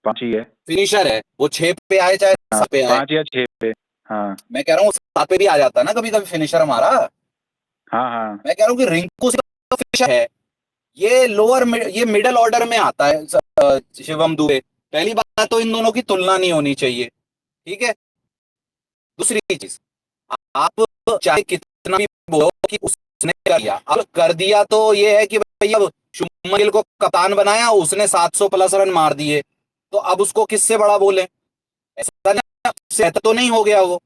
5 ही है। फिनिशर है वो, 6 पे आए चाहे 7 पे आए। 5 या 6 पे। हाँ मैं कह रहा हूँ 7 पे भी आ जाता है ना कभी कभी फिनिशर हमारा। हाँ हाँ। मैं कह रहा हूँ कि रिंकू सिंह फिनिशर है, ये ये मिडिल ऑर्डर में आता है शिवम दुबे। पहली बात तो इन दोनों की तुलना नहीं होनी चाहिए, ठीक है। दूसरी चीज, आप चाहे कितना भी बोलो कि उसने कर दिया, अब कर दिया तो ये है कि भाई अब शुभमन गिल को कप्तान बनाया, उसने 700 प्लस रन मार दिए, तो अब उसको किससे बड़ा बोले? ऐसा नहीं, सेट तो नहीं हो गया वो,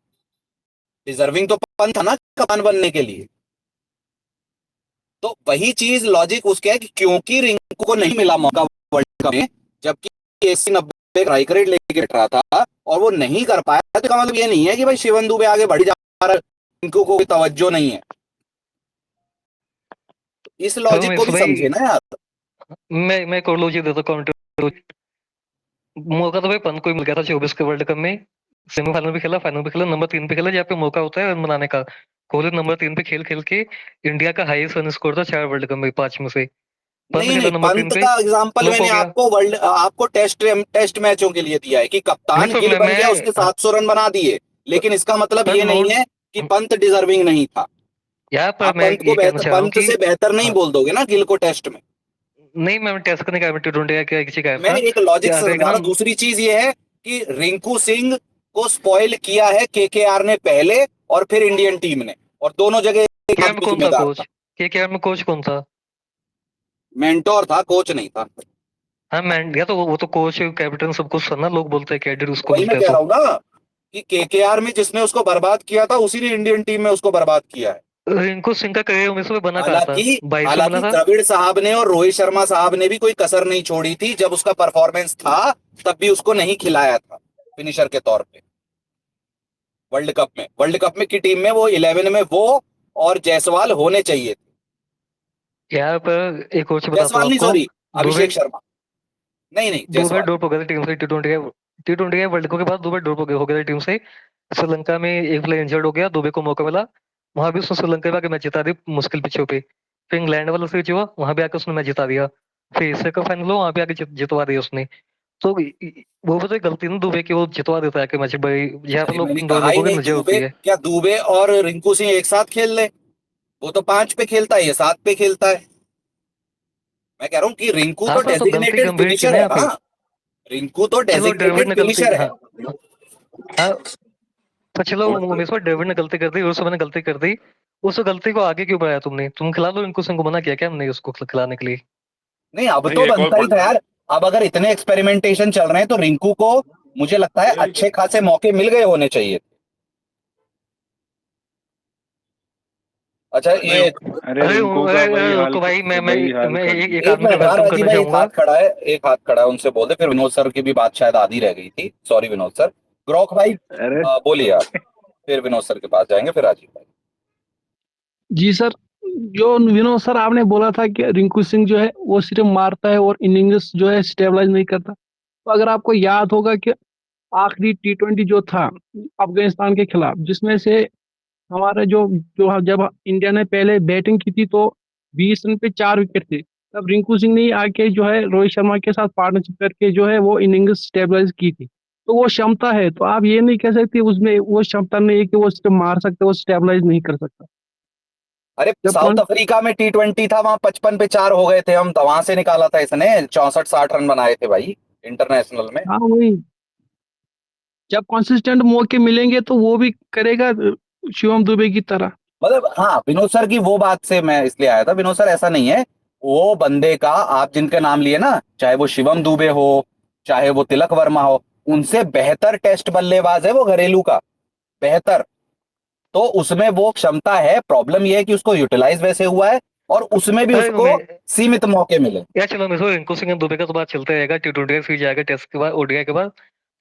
डिजर्विंग तो पंत था ना कप्तान बनने के लिए। तो वही चीज लॉजिक उसके है कि क्योंकि रिंकू को नहीं मिला मौका वर्ल्ड कप में, जबकि 80-90 स्ट्राइक रेट लेके बैठ रहा था और वो नहीं कर पाया, तो इसका मतलब ये नहीं है कि भाई शिवम दुबे आगे बढ़ जा रहा है, रिंकू को कोई तवज्जो नहीं है। इस तो लॉजिक को भी भाई समझे ना यार। मैं एक और लॉजिक देता हूँ काउंटर। मौका तो भाई पंत को ही मिल गया था 24 के वर्ल्ड कप में, सेमीफाइनल भी खेला, फाइनल भी खेला, नंबर 3 पे खेला, जहाँ पे मौका होता है रन बनाने का। कोहली नंबर 3 पे खेल खेल के इंडिया का हाईएस्ट रन स्कोर था 4 वर्ल्ड कप में 5 में से। पंत नहीं खेला नहीं, नंबर 3 पंत पे, का एग्जांपल फ्लॉप मैंने हो गया। आपको टेस्ट मैचों के लिए दिया है कि नहीं कप्तान पर गिल बन गया, उसके मैं 700 रन बना दिए, लेकिन इसका मतलब पर ये नहीं नोट है कि पंत डिजर्विंग नहीं था। यहाँ पर आप मैं पंत को ये कहना चाह रहा हूँ पंत कि से बेहतर नहीं हाँ, बोल दोगे ना गिल को टेस्ट में। नहीं मैं टेस्ट करने का T20 का क्या किसी का मैं था एक कि लॉजिक से अगर समझा रहा ना हूं। दूसरी चीज ये है कि रिंकू सिंह को स्पॉइल किया है केकेआर ने पहले और फिर इंडियन टीम ने, और दोनों जगह एक केकेआर में आदमी कौन था जिम्मेदार कोच? था। केकेआर में कोच कौन था? मेंटोर था, कोच नहीं था। हाँ मैं या तो वो तो कोच कैप्टन सब कुछ था ना, लोग बोलते हैं कैडेट उसको वही मैं बोलते हैं कह रहा तो। हूँ ना कि केकेआर में जिसने उसको बर्बाद किया था, उसी ने इंडियन टीम में उसको बर्बाद किया है। रिंकू सिंह का करियर उन्नीस में बना कहा था, हालांकि 22 में बना हालांकि था। द्रविड़ साहब ने और रोहित शर्मा साहब ने भी कोई कसर नहीं छोड़ी थी, जब उसका परफॉर्मेंस था तब भी उसको नहीं खिलाया था फिनिशर के तौर पे। वर्ल्ड कप में की टीम में वो 11 में वो और जायसवाल होने चाहिए थे। यहाँ पर एक और चीज बताता हूँ जायसवाल नहीं, आपको। सॉरी, दुबे अभिषेक शर्मा। नहीं नहीं, दुबे जायसवाल। ड्रॉप हो गए थे टीम से T20 के वर्ल्ड कप के बाद दुबे ड्रॉप हो गए थे टीम से। श्रीलंका में एक प्लेयर इंजर्ड हो गया, दुबे को मौका मिला, वहां भी उसने श्रीलंका में आके मैच जिता दी मुश्किल पिचों पे। फिर इंग्लैंड वाला सीरीज हुआ, वहां भी आके उसने मैच जिता दिया। फिर एशिया कप फाइनल हुआ, वहां भी आके जितवा दिया उसने। तो वो भी तो एक गलती ना दुबे की, वो जितवा देता है कि मैच भाई, जहाँ पे अरे लोग मैंने इन दो कहा ही लोगों की नहीं, नजर होती है। क्या दुबे और रिंकू सिंह एक साथ खेल ले? वो तो 5 पे खेलता है, ये 7 पे खेलता है। मैं कह रहा हूँ कि रिंकू हाँ तो पर तो गलती डेजिग्नेटेड गंभीर की फिनिशर ना है यहाँ ना। पे। रिंकू तो चलो डेविड डेजिग्नेटेड ने गलती, फिनिशर है। हाँ हाँ, तो चलो उमेश भाई डेविड ने गलती कर दी, उस मैंने गलती कर दी, उस गलती को आगे क्यों बढ़ाया तुमने? तुम खिला लो, रिंकू सिंह को मना किया क्या हमने उसको खिलाने के लिए? नहीं, अब नहीं तो एक और बनता ही था पॉइंट। यार। अब अगर इतने एक्सपेरिमेंटेशन चल रहे हैं तो रिंकू को, मुझे लगता है, अच्छे खासे मौके मिल गए होने चाहिए। अच्छा नहीं ये, अरे अरे रिंकू का वही हाल, रुको भाई, वही हाल मैं कर एक दिया। एक आदमी को मिनट, हाँ वेलकम राजीव करना भाई, एक हाथ चाहूंगा। खड़ा है, एक हाथ खड़ा है, उनसे बोल दे, फिर विनोद सर की भी बात शायद आधी रह गई थी, सॉरी विनोद सर। ग्रोक भाई, अरे बोलिए आप, फिर विनोद सर के पास जाएंगे, फिर राजीव भाई। जी सर, जो विनोद सर आपने बोला था कि रिंकू सिंह जो है वो सिर्फ मारता है और इनिंग्स जो है स्टेबलाइज नहीं करता, तो अगर आपको याद होगा कि आखिरी T20 जो था अफगानिस्तान के खिलाफ, जिसमें से हमारे जो जो जब इंडिया ने पहले बैटिंग की थी तो 20 रन पे 4 विकेट थे, तब रिंकू सिंह ने आके जो है रोहित शर्मा के साथ पार्टनरशिप करके जो है वो इनिंग्स स्टेबलाइज की थी। तो वो क्षमता है, तो आप ये नहीं कह सकते उसमें वो क्षमता नहीं है कि वो सिर्फ मार सकता है, वो स्टेबलाइज नहीं कर सकता। अरे जब साउथ अफ्रीका में T20 था, वहां 55 पे 4 हो गए थे हम, तो वहां से निकाला था इसने, 64-60 रन बनाए थे भाई इंटरनेशनल में। हाँ वही, जब कंसिस्टेंट मौके मिलेंगे तो वो भी करेगा शिवम दुबे की तरह। मतलब हाँ, विनोद सर की वो बात से मैं इसलिए आया था। विनोद सर, ऐसा नहीं है, वो बंदे का, आप जिनके नाम लिए ना, चाहे वो शिवम दुबे हो, चाहे वो तिलक वर्मा हो, उनसे बेहतर टेस्ट बल्लेबाज है वो, घरेलू का बेहतर। तो उसमें वो क्षमता है, प्रॉब्लम ये है कि उसको यूटिलाइज वैसे हुआ है और उसमें भी अरे उसको सीमित मौके मिले। यार चलो मिसो, रिंकू सिंह और दुबे का तो बात चलता रहेगा, T20 फिर जाएगा टेस्ट के बाद, ओडीआई के बाद,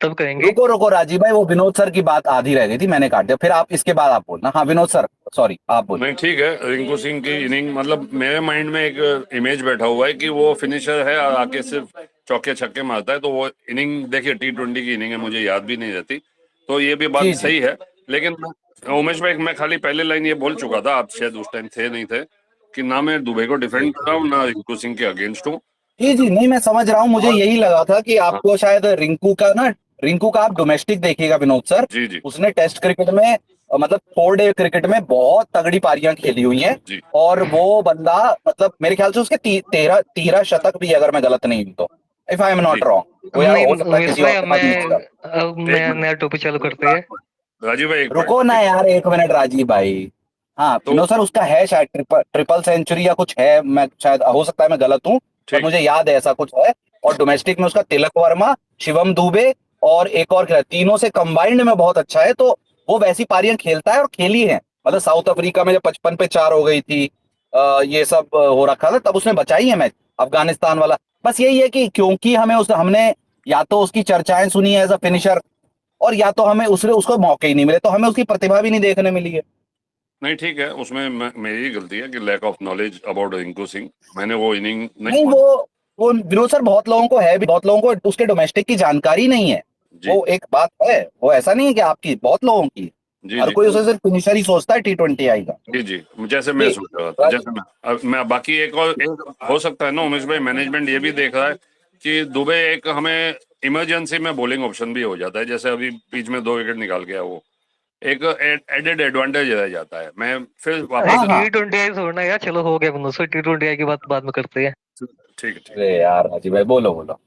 तब करेंगे। रुको रुको राजीव भाई, वो विनोद सर की बात आधी रह गई थी, मैंने काट दिया, फिर आप इसके बाद आप बोलना। हाँ विनोद सर, सॉरी, आप बोलिए। नहीं ठीक है, रिंकू सिंह की इनिंग मतलब मेरे माइंड में एक इमेज बैठा हुआ है कि वो फिनिशर है और आके सिर्फ चौके छक्के मारता है, तो वो इनिंग देखिए T20 की इनिंग है, मुझे याद भी नहीं रहती, तो ये भी बात जी जी। सही है। लेकिन उमेश भाई, मैं खाली पहले लाइन ये बोल चुका था, आप शायद उस टाइम थे नहीं थे, कि ना मैं दुबे को डिफेंड कर रहा हूँ ना रिंकू सिंह के अगेंस्ट हूँ। जी जी, नहीं मैं समझ रहा हूँ, मुझे और- यही लगा था कि हाँ, आपको शायद रिंकू का आप डोमेस्टिक देखिएगा विनोद सर। जी जी उसने टेस्ट क्रिकेट में मतलब 4 डे क्रिकेट में बहुत तगड़ी पारियां खेली हुई हैं। जी और वो बंदा मतलब मेरे ख्याल से उसके 13 शतक भी है, अगर मैं गलत नहीं हूं तो, इफ आई एम जी। Not wrong. वो यार नहीं हो सकता है उमेश किसी भाई, और अब के पास मिस मैं जाए। अब एक मैं नया मिनट, टॉपिक चालू करते हैं। राजीव भाई एक रुको ना मिनट। यार, 1 मिनट राजीव भाई। हाँ तो विनोद सर, उसका है शायद ट्रिपल सेंचुरी या कुछ है, मैं शायद, हो सकता है मैं गलत हूँ, पर ठीक। मुझे याद है ऐसा कुछ है। और डोमेस्टिक में उसका तिलक वर्मा, शिवम दुबे और एक और खिलाड़ी, तीनों से कंबाइंड में बहुत अच्छा है। तो वो वैसी पारियां खेलता है और खेली है। मतलब साउथ अफ्रीका में जब 55 पे 4 हो गई थी, ये सब हो रखा था, तब उसने बचाई है मैच, अफगानिस्तान वाला। बस यही है कि क्योंकि हमने या तो उसकी चर्चाएं सुनी है एज अ फिनिशर, और या तो हमें उसने उसको मौके ही नहीं मिले, तो हमें उसकी प्रतिभा भी नहीं देखने मिली है। नहीं ठीक है, उसमें मेरी गलती है कि lack of knowledge about Rinku Singh, मैंने वो इनिंग नहीं नहीं पढ़ी। वो विनोद सर, बहुत लोगों को है भी, बहुत लोगों को उसके डोमेस्टिक की जानकारी नहीं है। जी वो एक बात है, वो ऐसा नहीं है कि आपकी, बहुत लोगों की। जी हर जी कोई उसे सिर्फ फिनिशर ही सोचता है T20 आई का। जी जी, जैसे मैं जी सोच रहा था, राज- जैसे मैं बाकी एक हो सकता है ना उमेश भाई, मैनेजमेंट ये भी देख रहा है कि दुबे एक हमें इमरजेंसी में बॉलिंग ऑप्शन भी हो जाता है, जैसे अभी बीच में 2 विकेट निकाल गया, वो एक एडेड एडवांटेज रह जाता है। मैं फिर अरे वापस हाँ हाँ। T20 छोड़ना यार, चलो हो गया विनोद सर, T20 की बात बाद में करते हैं। ठीक है ठीक। अरे यार राजीव भाई, बोलो बोलो।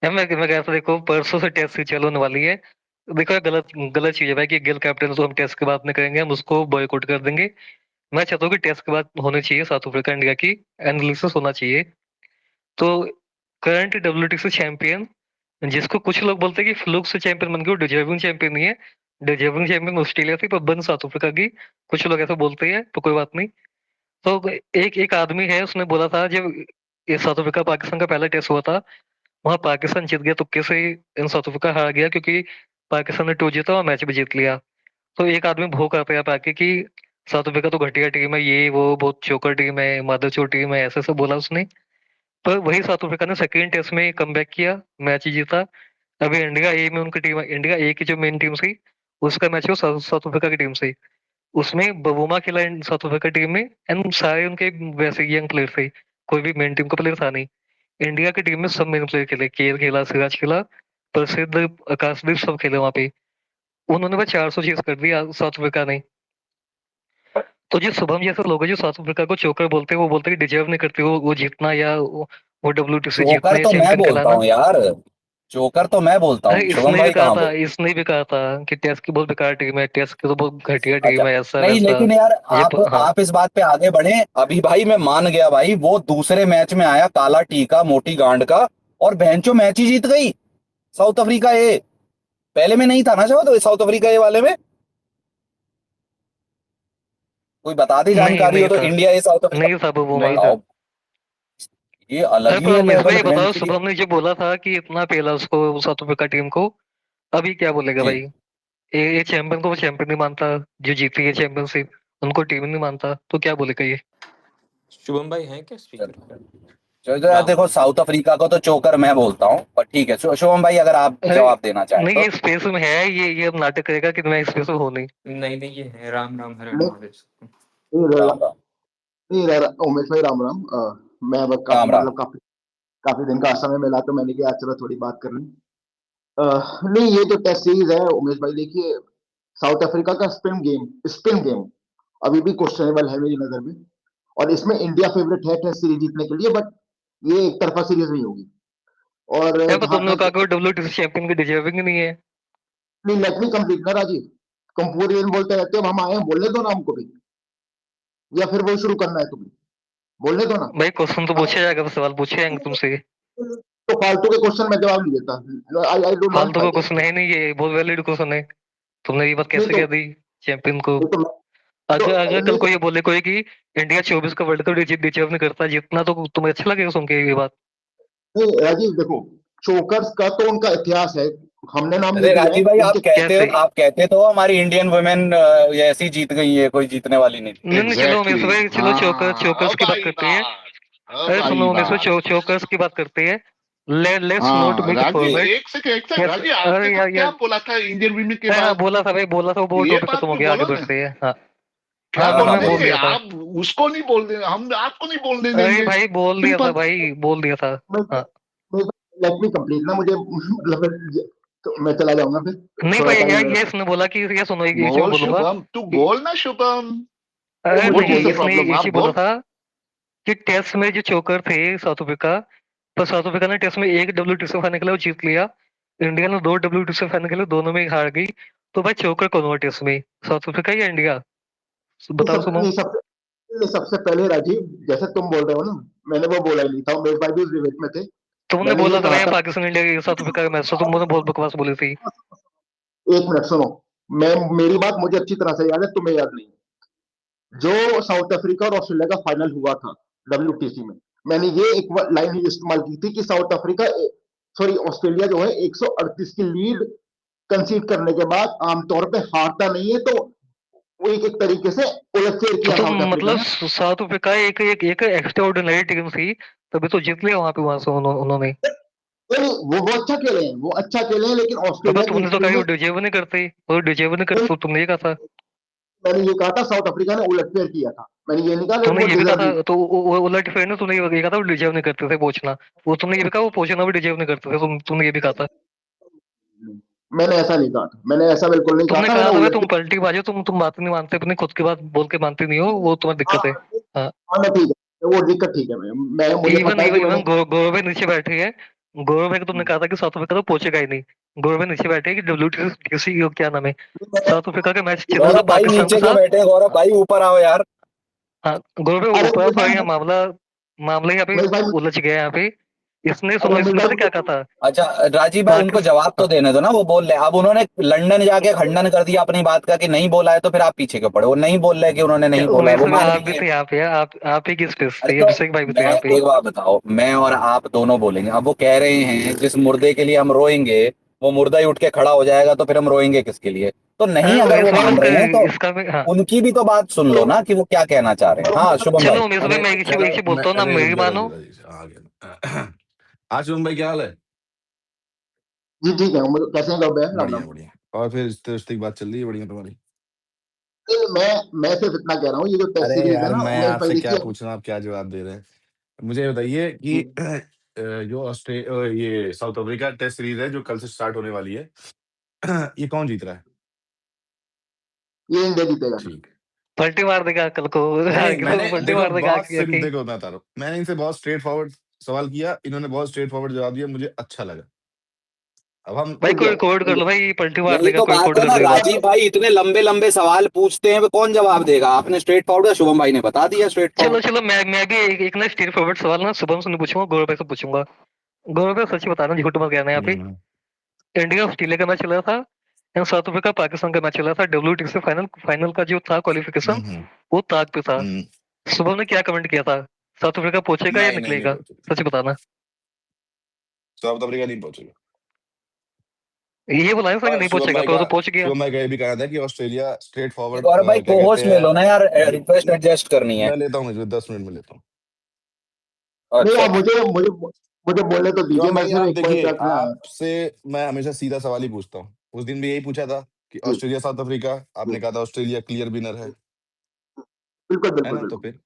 यार मैं कहता, देखो परसों से टेस्ट सीरीज चालू होने वाली है। देखो ये गलत गलत चीज है भाई कि गिल कैप्टन तो हम टेस्ट के बाद में करेंगे, हम उसको बॉयकॉट कर देंगे। मैं चाहता हूँ कि टेस्ट के बाद होनी चाहिए साउथ अफ्रीका इंडिया की, एनालिसिस होना चाहिए। तो करंट WTC चैंपियन, जिसको कुछ लोग बोलते हैं कि फ्लूक से चैंपियन बन गया, वो डिजर्विंग चैंपियन नहीं है। डिजर्विंग चैंपियन ऑस्ट्रेलिया थी पर बन साउथ अफ्रीका की। कुछ लोग ऐसा बोलते हैं, तो कोई बात नहीं। तो एक एक आदमी है, उसने बोला था जब ये साउथ अफ्रीका पाकिस्तान का पहला टेस्ट हुआ था, वहां पाकिस्तान जीत गया तुक्के से, इन साउथ अफ्रीका हार गया क्योंकि पाकिस्तान ने टॉस जीता और मैच भी जीत लिया। तो एक आदमी भो करता है पाके कि साउथ अफ्रीका तो घटिया टीम है, ये वो बहुत चोकर टीम है, मादरचोर टीम है, ऐसे सब बोला उसने। पर वही साउथ अफ्रीका ने सेकेंड टेस्ट में कमबैक किया, मैच जीता। अभी इंडिया ए में उनकी टीम है, इंडिया ए की जो मेन टीम थी उसका मैच है साउथ साउथ अफ्रीका की टीम से। उसमें बवुमा खेला साउथ अफ्रीका टीम में, एंड सारे उनके वैसे यंग प्लेयर थे, कोई भी मेन टीम का प्लेयर था नहीं। इंडिया की टीम में सब मेन प्लेयर खेले, केएल खेला, सिराज खेला, प्रसिद्ध, आकाशदीप, सब खेले वहां पे। उन्होंने बस 400 चेस कर दिया साउथ अफ्रीका ने। तो जो शुभम जैसे लोग हैं जो साउथ अफ्रीका को चोकर बोलते हैं, वो बोलते हैं कि डिजर्व नहीं करते वो जीतना, या वो WTC जोकर जीतना या तो मैं चैंपियन बोलता कहलाना। हूँ यार, जोकर तो मैं बोलता अरे हूँ, शुभम भाई कहाँ बोल। इसने भी कहा था कि टेस्ट की बहुत बेकार टीम है, टेस्ट की तो बहुत घटिया अच्छा, टीम है, ऐसा नहीं वैसा। लेकिन यार ये हाँ। आप इस बात पे आगे बढ़े। अभी भाई मैं मान गया भाई, वो दूसरे मैच में आया काला टीका मोटी गांड का, और भैंचो मैच ही जीत गई साउथ अफ्रीका ए। पहले में नहीं था ना शायद, तो साउथ अफ्रीका ए वाले में कोई बता दे, नहीं जानकारी हो नहीं तो, था, इंडिया ए साउथ अफ्रीका। नहीं था वो नहीं वहाँ। था। बताओ, ये अरे अलग ही पर है उमेश भाई लेवल ये बताओ, भैंचो। शुभम ने जो बोला था कि इतना पेला उसको साउथ अफ्रीका टीम को, अभी क्या बोलेगा जी भाई? ये चैंपियन को वो चैंपियन नहीं मानता, जो जीती है चैंपियनशिप उनको टीम नहीं मानता, तो क्या बोलेगा ये? शुभम भाई हैं क्या स्पीकर? जो यार राम देखो, राम। साउथ अफ्रीका को तो चोकर मैं बोलता हूँ, पर ठीक है शुभम भाई, अगर आप अरे जवाब देना चाहें नहीं, तो। ये स्पेस में है, ये अब नाटक करेगा कि मैं स्पेस में हूँ नहीं। नहीं नहीं, ये है राम राम हरण नहीं महादेव। राम राम। उमेश भाई राम राम। मैं अब काफी राम राम। मतलब काफी काफी दिन का समय मिला तो मैंने कहा चलो थोड़ी बात कर लूं। नहीं, ये जो टेस्ट सीरीज है उमेश भाई, देखिए साउथ अफ्रीका का स्पिन गेम अभी भी क्वेश्चनेबल है मेरी नजर में। और इसमें इंडिया फेवरेट है टेस्ट सीरीज जीतने के लिए, बट ये एक तरफा सीरीज नहीं होगी। और है पर जहां तुमने कहा तक, कि वो WTC चैंपियन की डिजर्विंग नहीं है। नहीं लेट मी कंप्लीट ना राजीव, कंपूरियन बोलते रहते हो, अब हम आए हैं बोलने दो ना हमको भी, या फिर वो शुरू करना है तुम्हें, बोलने दो ना। भाई क्वेश्चन तो पूछा जाएगा, बस सवाल पूछे जाएंगे तुमसे। तो फालतू के क्वेश्चन में जवाब नहीं देता। आई डोंट वांट फालतू का फाइटिंग। क्वेश्चन है नहीं, ये बहुत वैलिड क्वेश्चन है। तुमने ये बात नहीं कैसे तो कह दी चैंपियन को? नहीं तो अगर अगर कल नहीं को ये बोले कोई कि इंडिया 24 का वर्ल्ड कप डिजर्व नहीं करता जितना, तो तुम्हें अच्छा लगेगा सुन के ये बात? नहीं राजीव, देखो चोकर्स का तो उनका इतिहास है, हमने नाम नहीं अरे दिया है राजीव भाई, उनके। कैसे? आप कहते तो हमारी इंडियन वुमेन ऐसी जीत गई है, कोई जीतने वाली नहीं थी। नहीं नहीं, चलो उमेश एग्जैक्टली भाई, चलो चोकर हाँ, चोकर्स अब की बात आई करते हैं। बात, अब अरे आई सुनो उमेश भाई, बात। चोकर्स की बात करते हैं। लेट्स नॉट हाँ मेक इट राजीव, फॉर्मेट। एक सेकंड यस। राजीव, अरे आपने तो यार क्या यार, बोला था इंडियन वीमेन के हाँ बाद? बोला था भाई, बोला था, वो ये टॉपिक बात खत्म हो भी गया, आगे बोलो ना। बढ़ते हैं। हाँ क्या हाँ, बोला? मैंने बोल नहीं, दिया था। आप उसको नहीं बोल देंगे, हम आपको नहीं बोलने अरे देंगे। भाई बोल दिया था सिंपल। भाई, बोल दिया था। हाँ। लेट मी कंप्लीट ना, मुझे मतलब तो मैं चला जाऊंगा फिर नहीं थोड़ा भाई यार, टाइम। ये इसने बोला कि ये सुनो, एक चीज बोल बोलूंगा शुभम, तू कि बोल ना शुभम। अरे व्हाट नहीं, इज द इसने प्रॉब्लम? एक आप चीज बोला बोल। था कि टेस्ट में जो चोकर थे साउथ अफ्रीका, तो साउथ अफ्रीका ने टेस्ट में एक WTC फाइनल खेला, वो जीत लिया। इंडिया ने 2 WTC फाइनल खेले, दोनों में हार गई। तो भाई चोकर कौन हुआ टेस्ट में, साउथ अफ्रीका या इंडिया? बताओ सुनो। सबसे पहले राजीव, जैसे तुम बोल रहे हो ना, मैंने वो बोला ही नहीं था, मेरे भाई भी उस डिबेट में थे। तुमने मैंने ये बोला था कहा भाई था, पाकिस्तान इंडिया के साउथ अफ्रीका का मैच, तो तुमने बहुत बकवास बोली थी। एक मिनट सुनो, मैं मेरी बात मुझे अच्छी तरह से याद है, तुम्हें याद नहीं। जो साउथ अफ्रीका और ऑस्ट्रेलिया का फाइनल हुआ था WTC में, मैंने ये एक लाइन इस्तेमाल की थी कि साउथ अफ्रीका, सॉरी ऑस्ट्रेलिया जो है 138 की लीड कंसीड करने के बाद आमतौर पे हारता नहीं है, तो वो एक एक तरीके से उलटफेर तो किया तुम साउथ अफ्रीका मतलब ने। साउथ अफ्रीका एक एक एक एक्स्ट्रा ऑर्डिनरी टीम थी, तभी तो जीत लिया वहां से उन्होंने। नहीं, वो अच्छा खेले हैं, वो अच्छा खेले हैं, लेकिन तो ऑस्ट्रेलिया की तुमने तो हिस्ट्री कहा में वो डिजर्व नहीं करते, वो डिजर्व नहीं करते, तो तुमने ये कहा था। मैंने ये कहा था साउथ अफ्रीका ने उलटफेर किया था, मैंने ये नहीं कहा कि तुमने वो ये भी कहा डिजर्व नहीं। था, तो वो उलट फेर ने तुमने ये कहा था वो डिजर्व नहीं करते थे पहुंचना। वो तुमने ये भी कहा वो पहुंचना भी डिजर्व नहीं करते थे, तुमने ये भी कहा था। मैंने ऐसा नहीं कहा था, मैंने ऐसा बिल्कुल नहीं कहा तुमने था, कहा मैंने था भाई तुम उलटफेर। पलटी बाजो, तुम बात नहीं मानते, अपनी खुद की बात बोल के मानते नहीं हो, वो तुम्हारी हाँ दिक्कत है। हाँ। हाँ, मैं ठीक है, वो दिक्कत ठीक है, मैं मुझे इवन पता है इवन कि मैंने। इवन गौरव भाई नीचे बैठे हैं। गौरव भाई को तुमने कहा था कि साउथ अफ्रीका तो पहुंचेगा ही नहीं। गौरव भाई नीचे बैठे हैं कि WTC क्या नाम है, साउथ अफ्रीका का मैच चल रहा था गौरव भाई पाकिस्तान के नीचे क्यों साथ। बैठे हैं? गौरव भाई ऊपर आओ यार। हाँ। गौरव भाई अरे ऊपर मेरे थोड़ा भाई, यहाँ मामला मामला यहाँ पे मेरे भाई, उलझ गया यहाँ पे। इसने सुनो, अरे मेरे इसने भाई पता क्या कहा था? अच्छा राजीव भाई, उनको जवाब तो पाकिस्तान। देने दो ना, वो बोल रहे हैं। अब उन्होंने लंदन जाके खंडन कर दिया अपनी बात का कि नहीं बोला है, तो फिर आप पीछे क्यों पड़े? वो नहीं बोल रहे कि उन्होंने नहीं बोला है, उमेश वो भाई मान आप भी भी लिए। थे यहाँ पे, आप ही की स्पेस अरे थी, तो अभिषेक भाई भी थे मैं यहाँ पे। एक बात बताओ, मैं और आप दोनों बोलेंगे। अब वो कह रहे हैं जिस मुर्दे के लिए हम रोएंगे, वो मुर्दा ही उठ के खड़ा हो जाएगा, तो फिर हम रोएंगे किसके लिए? तो नहीं, अरे अगर उमेश वो भाई मान रहे हैं तो इसका भी हाँ। उनकी भी तो बात सुन लो ना कि वो क्या कहना चाह रहे हैं। हाँ शुभम भाई। चलो उमेश भाई, अरे मैं चलो एक चीज मैं, बोलता हूँ ना, अरे रुक मेरी जा मानो। राजीव आ गया। हाँ शुभम भाई, क्या हाल है? जी ठीक है, कैसे हैं गौरव? राम बढ़िया राम। बढ़िया। और फिर रिश्ते रिश्ते की बात चल रही है बढ़िया तुम्हारी? मैं सिर्फ इतना कह रहा हूँ, ये जो टेस्ट अरे सीरीज है यार, ना मैं उमेश भाई, आपसे क्या देखिए। पूछ रहा हूँ, आप क्या जवाब दे रहे हैं? मुझे बताइए कि जो ये साउथ अफ्रीका टेस्ट सीरीज है जो कल से स्टार्ट होने वाली है, ये कौन जीत रहा है? ये इंडिया जीतेगा। ठीक है। पलटी मार देगा कल को, नहीं हार नहीं, के मैंने तो पलटी देखो मार देगा बहुत आके सिर्फ आके। देखो मैं बता रहा हूँ, मैंने इनसे बहुत स्ट्रेट फॉरवर्ड सवाल किया, इन्होंने बहुत स्ट्रेट फॉरवर्ड जवाब दिया, मुझे अच्छा लगा। अब हम भाई ठीक कोई है, रिकॉर्ड कर लो भाई, पलटी मार यही देगा, तो कोई बात रिकॉर्ड है कर ना लो एक बार। राजीव भाई, इतने लंबे लंबे सवाल पूछते हैं, वो कौन जवाब देगा? आपने स्ट्रेट फॉरवर्ड, शुभम भाई ने बता दिया स्ट्रेट चलो फॉरवर्ड। चलो, मैं भी एक ना स्ट्रेट फॉरवर्ड सवाल ना शुभम से नहीं पूछूंगा, गौरव भाई से पूछूंगा। गौरव भाई सच बताना, झूठ मत कहना यहाँ पे। हम्म, इंडिया ऑस्ट्रेलिया का मैच चल रहा था, एंड साउथ अफ्रीका पाकिस्तान का मैच चल रहा था, WTC फाइनल फाइनल का जो था क्वालिफिकेशन, हम्म, वो ताक पे था। हम्म। शुभम ने क्या कमेंट किया था? साउथ अफ्रीका पहुंचेगा या नहीं नहीं नहीं निकलेगा? पहुंचे, सच बताना। साउथ अफ्रीका नहीं पहुंचेगा। ये बोला है कि और नहीं पहुंचेगा, पर वो तो पहुंच गया। शुभम भाई का ये भी कहना था कि ऑस्ट्रेलिया स्ट्रेट फॉरवर्ड गौरव भाई क्या को कहते होस्ट ले लो हैं। ना यार, रिक्वेस्ट एडजस्ट करनी है। मैं लेता हूँ, 10 मिनट में लेता हूँ। नहीं अच्छा आप मुझे मुझे मुझे बोलने तो दीजिए, शुभम मैं भाई सिर्फ आप एक पॉइंट देखिए, रखने आया था। आपसे मैं हमेशा सीधा सवाल ही पूछता हूँ। उस दिन भी यही पूछा था कि जी ऑस्ट्रेलिया साउथ अफ्रीका, जी, आपने कहा था ऑस्ट्रेलिया क्लियर विनर बिल्कुल है बिल्कुल ना? तो बिल्कुल। फिर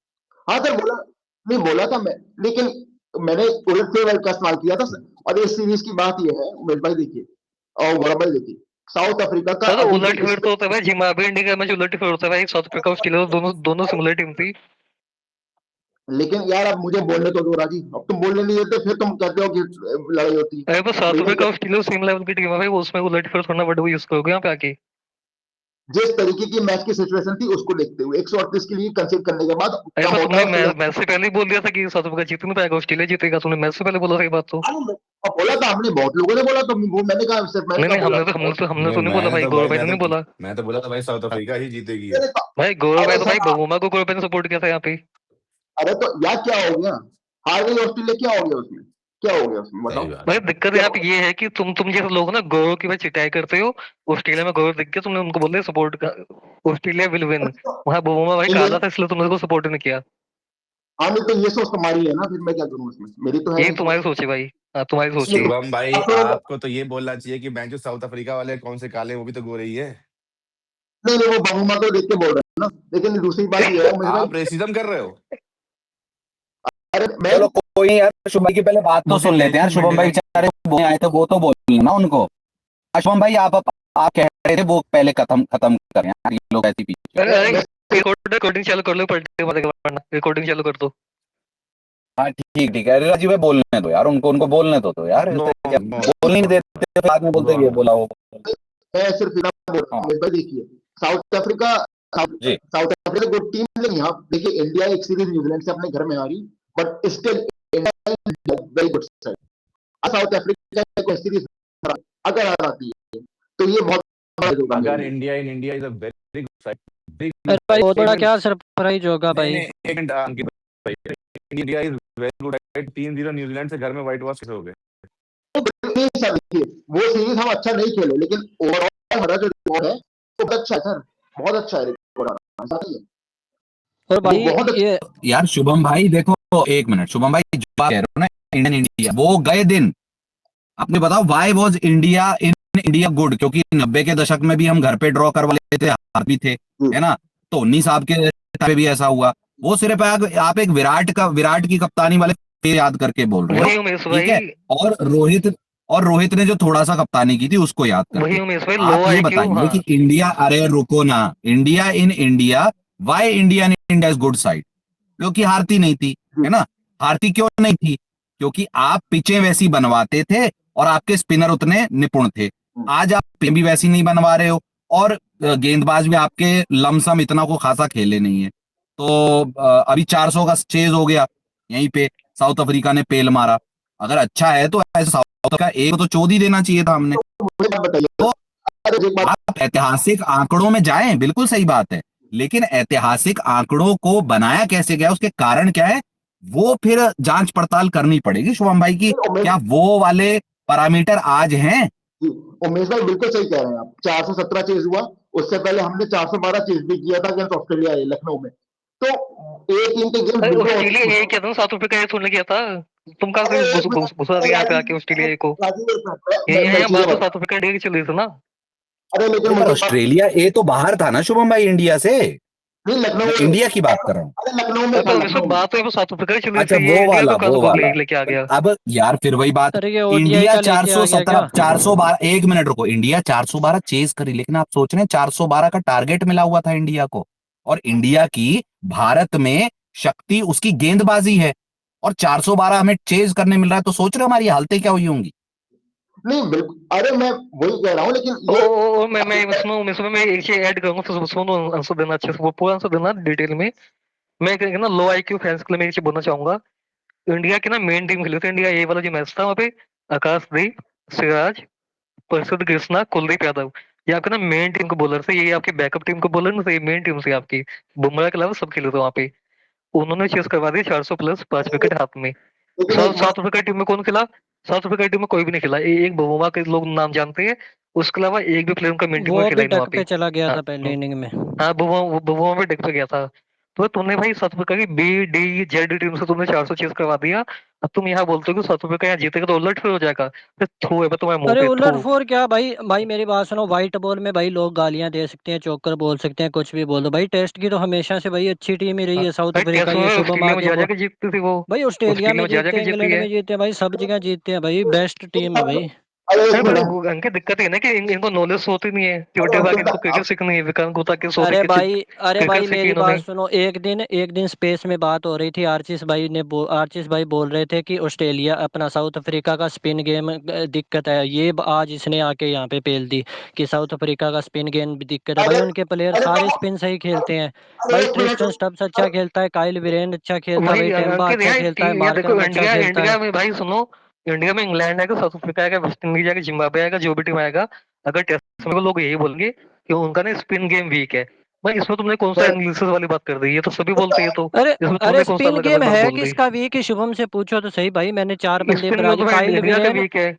हाँ सर, बोला नहीं, बोला था मैं, लेकिन मैंने उलटफेर का इस्तेमाल किया था। और इस सीरीज की बात ये है उमेश भाई, देखिए और गौरव भाई, देखिए साउथ अफ्रीका का हाँ तो अभी भी उलट इस फेर तो होता है भाई, जिम्बाब्वे इंडिया का मैच उलट फेर होता है भाई, साउथ अफ्रीका ऑस्ट्रेलिया दोनों दोनों सिमिलर टीम थी। लेकिन यार अब मुझे बोलने तो दो राजी, अब तुम बोलने नहीं देते, फिर तुम कहते हो कि लड़ाई होती है। अरे तो साउथ मेरी अफ्रीका ऑस्ट्रेलिया सेम लेवल की टीम है भाई, वो उसमें उलट फेर थोड़ा वर्ड यूज करोगे यहाँ पे आके? जिस तरीके की मैच की सिचुएशन थी उसको देखते हुए 138 के लिए कंसीड करने के बाद अरे कम पर होता तुमने है ऑस्ट्रेलिया। मैच से पहले ही बोल दिया था कि साउथ अफ्रीका जीत नहीं पाएगा, ऑस्ट्रेलिया जीतेगा, तुमने मैच से पहले बोला था ये बात तो। अब बोला था हमने, बहुत लोगों ने बोला, तो वो मैंने कहा, सिर्फ मैंने नहीं कहा नहीं, बोला हमने तो था हमने बहुत। तो हमने नहीं, तो नहीं बोला भाई, गौरव भाई ने नहीं बोला। मैं तो बोला था भाई साउथ हाँ। अफ्रीका ही जीतेगी ये। अरे भाई गौरव भाई अरे तो भाई सर बहुमा को गौरव भाई ने सपोर्ट किया था यहाँ पे। अरे तो यार क्या हो गया? हार गई ऑस्ट्रेलिया, क्या हो गया उसमें? क्या हो गया उसमें सही बताओ? बात भाई है। दिक्कत क्या यहाँ हो पे गया? ये है कि तुम जैसे लोग ना गौरव की भाई चिटाई करते हो। ऑस्ट्रेलिया में गौरव दिख गया, तुमने उनको बोल दिया सपोर्ट का, ऑस्ट्रेलिया विल विन। वहां बहुमा भाई नहीं, काला था, इसलिए तुमने उसको सपोर्ट नहीं किया। हाँ नहीं, तो ये सोच तुम्हारी है ना, फिर मैं क्या करूं उसमें, मेरी तो है ये नहीं तुम्हारी सोच। सोच है भाई। हाँ तुम्हारी सोच है। शुभम भाई अब तो आपको तो ये बोलना चाहिए कि बैंक जो साउथ अफ्रीका वाले कौन से काले हैं, वो भी तो गोरे ही है। नहीं नहीं, वो बहुमा को देख के बोल रहे हैं ना। लेकिन दूसरी बात ये है उमेश भाई, आप रेसिज्म कर रहे हो। अरे मैं चलो कोई नहीं यार, शुभम भाई की पहले बात तो सुन लेते हैं यार। शुभम भाई बेचारे बोलने आए थे, वो तो बोल ना उनको। शुभम भाई आप कह रहे थे वो पहले खत्म करें यार, ये लोग ऐसे पीछे। मैं रिकॉर्डिंग चालू कर लो, रिकॉर्डिंग चालू कर दो। हाँ ठीक है, अरे राजीव भाई बोलने दो यार, उनको बोलने दो यार। नो ऐसे क्या नो बोलने नहीं देते, बाद में बोलते ये बोला वो। सिर्फ इतना बोल रहा हूँ हाँ उमेश भाई, देखिए साउथ अफ्रीका जी। साउथ अफ्रीका गुड टीम, लेकिन यहाँ देखिए इंडिया एक सीरीज न्यूजीलैंड से अपने घर में हारी, but still India very good side. South Africa को सीरीज अगर आ जाती है तो ये बहुत बड़ा होगा मेरे अगर लिए। India is a very good side, अरे भाई बहुत बड़ा क्या सरप्राइज होगा भाई। नहीं एक मिनट अंकित भाई, India is very good side. 3-0 New Zealand से घर में व्हाइट वॉश कैसे हो गए। नहीं सर, देखिए वो सीरीज हम अच्छा नहीं खेले, लेकिन ओवरऑल हमारा जो रिकॉर्ड है वो बहुत अच्छा है सर, बहुत अच्छा है रिकॉर्ड हमारा, ऐसा नहीं है और वो भाई बहुत अच्छा। ये यार शुभम भाई देखो, एक मिनट शुभम भाई, जो बात कह रहे हो ना इंडिया, वो गए दिन आपने बताओ why was India in India good, क्योंकि 90 के दशक में भी हम घर पे ड्रॉ करवा लेते थे, हार भी थे, है ना। तो 19 साहब के टाइम पे भी ऐसा हुआ। वो सिर्फ आप एक विराट की कप्तानी वाले फेर याद करके बोल रहे वही हो, उमेश ठीक है। भाई, और रोहित ने जो थोड़ा सा कप्तानी की थी उसको याद वही करके उमेश भाई, लो आप ये आईक्यू। बताइए हाँ कि इंडिया, अरे रुको ना, India in India, why India in India is good side, क्योंकि हारती नहीं थी, है ना। हारती क्यों नहीं थी? क्योंकि आप पिचें वैसी बनवाते थे और आपके स्पिनर उतने निपुण थे। आज आप पिच भी वैसी नहीं बनवा रहे हो और गेंदबाज भी आपके लमसम इतना को खासा खेले नहीं है। तो अभी 400 का चेज हो गया यहीं पे, साउथ अफ्रीका ने पेल मारा। अगर अच्छा है तो ऐसे साउथ अफ्रीका एक तो चोद ही देना चाहिए था हमने। मुझे बात बताइए, तो अरे एक बात, आप ऐतिहासिक आंकड़ों में जाएं, बिल्कुल सही बात है, लेकिन ऐतिहासिक आंकड़ों को बनाया कैसे गया, उसके कारण क्या है, वो फिर जांच पड़ताल करनी पड़ेगी शुभम भाई की। उमेश क्या वो वाले पैरामीटर आज हैं? जी, उमेश भाई बिल्कुल सही कह रहे हैं आप। 417 चेज हुआ, उससे पहले हमने 412 चेज भी किया था अगेंस्ट ऑस्ट्रेलिया लखनऊ में। तो एक टीम के गेम अरे बिल्कुल ऑस्ट्रेलिया ये क्या था, साउथ अफ्रीका ये थोड़ने किया था। तुम कहाँ अरे से एक मिनट, घुसा दिया यहाँ पे आके ऑस्ट्रेलिया को। राजीव एक मिनट, यहाँ चीजें बात तो बता, साउथ अफ्रीका इंडिया की चल रही थी ना। अरे लेकिन अरे पर मुझे ऑस्ट्रेलिया ए तो बाहर था ना शुभम भाई इंडिया से, नहीं लखनऊ मैं में, इंडिया की बात कर रहा हूँ। अरे लखनऊ में अरे था, पर लखनऊ उसमें में। बात तो साउथ अफ्रीका की चल रही अच्छा थी, ये इंडिया को वो वाला लेके आ गया। अब यार फिर वही बात, अरे ये ओडीआई इंडिया का लेके आ गया 417 क्या। 412, एक मिनट रुको, इंडिया 412 चेज करी, लेकिन आप सोच रहे हैं 412 का टारगेट मिला हुआ था इंडिया को, और इंडिया की भारत में शक्ति उसकी गेंदबाजी है, और 412 हमें चेज करने मिल रहा है, तो सोच रहे हो हमारी हालतें क्या हुई होंगी। नहीं बिल्कुल, अरे मैं वही कह रहा हूँ, लेकिन ओ, ये ओ, ओ, मैं सुनो, मैं एक चीज ऐड करूंगा, तो सुनो आंसर देना अच्छे से, वो पूरा आंसर देना डिटेल में। मैं एक ना लो आईक्यू फैंस के लिए मैं एक चीज बोलना चाहूंगा। इंडिया की ना मेन टीम खेली थी, इंडिया ए वाला जो मैच था, वहाँ पे आकाशदीप, सिराज, प्रसिद्ध कृष्णा, कुलदीप यादव, ये आपके ना मेन टीम के बॉलर थे। ये आपकी बैकअप टीम के बॉलर ना, ये मेन टीम से आपकी बुमराह के अलावा सब खेले थे वहाँ पे। उन्होंने चेस करवा दी 400 प्लस 5 विकेट हाथ में। लेकिन एक साउथ अफ्रीका टीम में कौन खिला? साउथ अफ्रीका टीम में कोई भी नहीं खिला। एक बुमराह के लोग नाम जानते हैं, उसके अलावा एक भी प्लेयर उनका मेन टीम में वो खिला भी ही नहीं वहाँ डक पे। पे चला गया हाँ था पहले इनिंग में। हाँ, बुमराह में डेक पे गया था। तो तुमने भाई साउथ अफ्रीका की बी डी जेड टीम से तुमने 400 चेस करवा दिया। अब तुम यहाँ बोलते हो कि साउथ अफ्रीका यहाँ जीतेगा तो उलट फिर हो जाएगा। फिर थू है तुम्हारे मुंह अरे पे, उलट थू। फोर क्या भाई, भाई मेरी बात सुनो, व्हाइट बॉल में भाई लोग गालियां दे सकते हैं, चौकर बोल सकते हैं, कुछ भी बोल दो भाई, टेस्ट की तो हमेशा से भाई अच्छी टीम ही रही है साउथ भाई अफ्रीका। टेस्ट ये में शुभम ऑस्ट्रेलिया में आके जा वो जाके जीतती थी वो। भाई ऑस्ट्रेलिया ऑस्ट्रेलिया में में जा जीतते जाके हैं, जीतती इंग्लैंड है। में जीतते हैं भाई, सब जगह जीतते हैं भाई, बेस्ट टीम है भाई। अरे एक अरे पर मिनट, उनकी दिक्कत है ना कि इनको नॉलेज होती नहीं है, छोटे भाग इनको क्रिकेट सीखनी है, विक्रांत गुप्ता के शो अरे देख के भाई, अरे क्रिकेट भाई सीखी मेरी इन्होंने। बात सुनो, एक दिन स्पेस में बात हो रही थी, आर्चिस भाई बोल रहे थे कि ऑस्ट्रेलिया अपना साउथ अफ्रीका का स्पिन गेम दिक्कत है। ये आज इसने आके यहाँ पे पेल दी कि साउथ अफ्रीका का स्पिन गेम दिक्कत है भाई, अरे उनके प्लेयर अरे सारे बाबा, स्पिन सही खेलते हैं अरे भाई। एक मिनट, ट्रिस्टन स्टब्स अच्छा खेलता है, काइल वीरेन अच्छा खेलता है वही भाई, टेम्बा अंकित, अच्छा यहाँ खेलता है, यहाँ देखो, मार्करम अच्छा इंडिया खेलता इंडिया है। में भाई सुनो, इंडिया में इंग्लैंड आएगा, साउथ अफ्रीका आएगा, वेस्ट इंडीज आएगा, जिम्बाब्वे आएगा, जो भी टीम आएगा, अगर टेस्ट में लोग यही बोलेंगे कि उनका ना स्पिन गेम वीक है। भाई इसमें तुमने कौन सा मैं एनालिसिस वाली बात कर दी? ये तो सभी बोलते हैं, तो अरे इसमें अरे तुमने कौन सा स्पिन अलग गेम अलग बात है बोल दी? किसका वीक, शुभम से पूछो तो सही भाई, मैंने चार बंदे स्पिन बना गेम दिए। तो भाई काइल इंडिया का वीरेन, वीक है।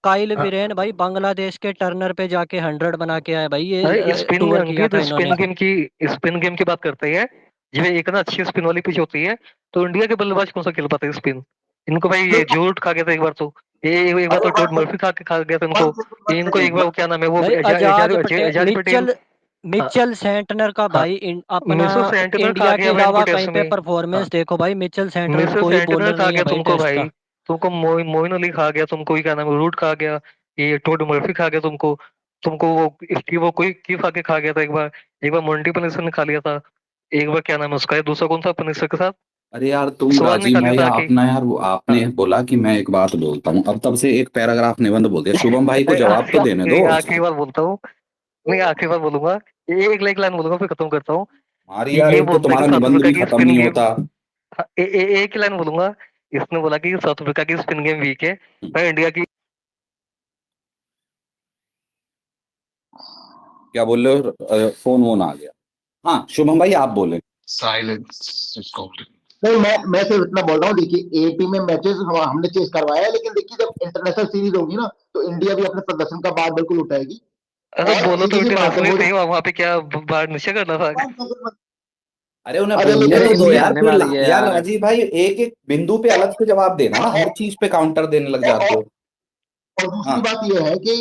काइल वीरेन भाई बांग्लादेश के टर्नर पे जाके 100 बना के आया भाई, अरे ये स्पिन टूर किया अंकित, था इन्होंने। स्पिन गेम की बात करते हैं। जब एक ना अच्छी स्पिन वाली पिच होती है, तो इंडिया के बल्लेबाज कौन सा खेल पाते हैं स्पिन? इनको भाई ये जोट खा गया था एक बार तो, ये एक बार अरे तो टॉड मर्फी खा गया था इनको। वन ये इनको एक सेकंड, बार वो क्या नाम है वो भाई आजाद पटेल, एजाज पटेल। मिचेल सेंटनर का हाँ, भाई अपना मिचेल सेंटनर इंडिया खा के गया भाई अलावा इनको कहीं टेस्ट पे में। परफॉर्मेंस देखो भाई, मिचेल सेंटनर मिचेल कोई सेंटनर बॉलर खा नहीं है गया भाई तुमको टेस्ट भाई, का। तुमको मोइन अली खा गया, तुमको क्या नाम है, रूट खा गया, ये टोड मर्फी खा गया तुमको, तुमको वो इसकी वो कोई की खा गया था एक बार मोंटी पनेसर ने खा लिया था, एक बार क्या नाम है उसका, ये दूसरा कौन सा पनेसर के साथ, अरे यार तुम स्वाद राजीव निकाल भाई लिया था आके। अपना यार वो हाँ, आपने बोला कि मैं एक बात बोलता हूँ, अब तब से एक पैराग्राफ निबंध बोल दिया। शुभम भाई को अरे जवाब तो देने दो। आखिरी बार बोलता हूँ, नहीं आखिरी बार बोलूंगा, एक लाइन बोलूंगा फिर खत्म करता हूँ। हमारी यार ये एक तो बोलता है कि तुम्हारा साउथ निबंध अफ्रीका भी की खत्म स्पिन नहीं गेम, होता। एक ही लाइन बोलूंगा। इसने बोला कि साउथ अफ्रीका की स्पिन गेम वीक है, मैं इंडिया की। क्या बोल रहे हो? फोन वोन आ गया। हाँ शुभम भाई आप बोले। Silence is golden. नहीं, मैं सिर्फ इतना बोल रहा हूँ, देखिए 80 में मैचेस हमने चेस करवाया है, लेकिन देखिए जब इंटरनेशनल सीरीज होगी ना तो इंडिया भी अपने प्रदर्शन का बात बिल्कुल उठाएगी। अरे और बोलो तो सीधी सी बात है इंटरनेशनल वो सही, वहां पे क्या बाहर नशा करना था। अरे उन्हें अरे बोलने लेकिन तो दो यही यार, होने फिर वाली है यार यार। राजीव भाई एक एक बिंदु पे अलग से जवाब देना ना, हर चीज पे काउंटर देने लग जाते हो। और दूसरी हाँ बात यह है कि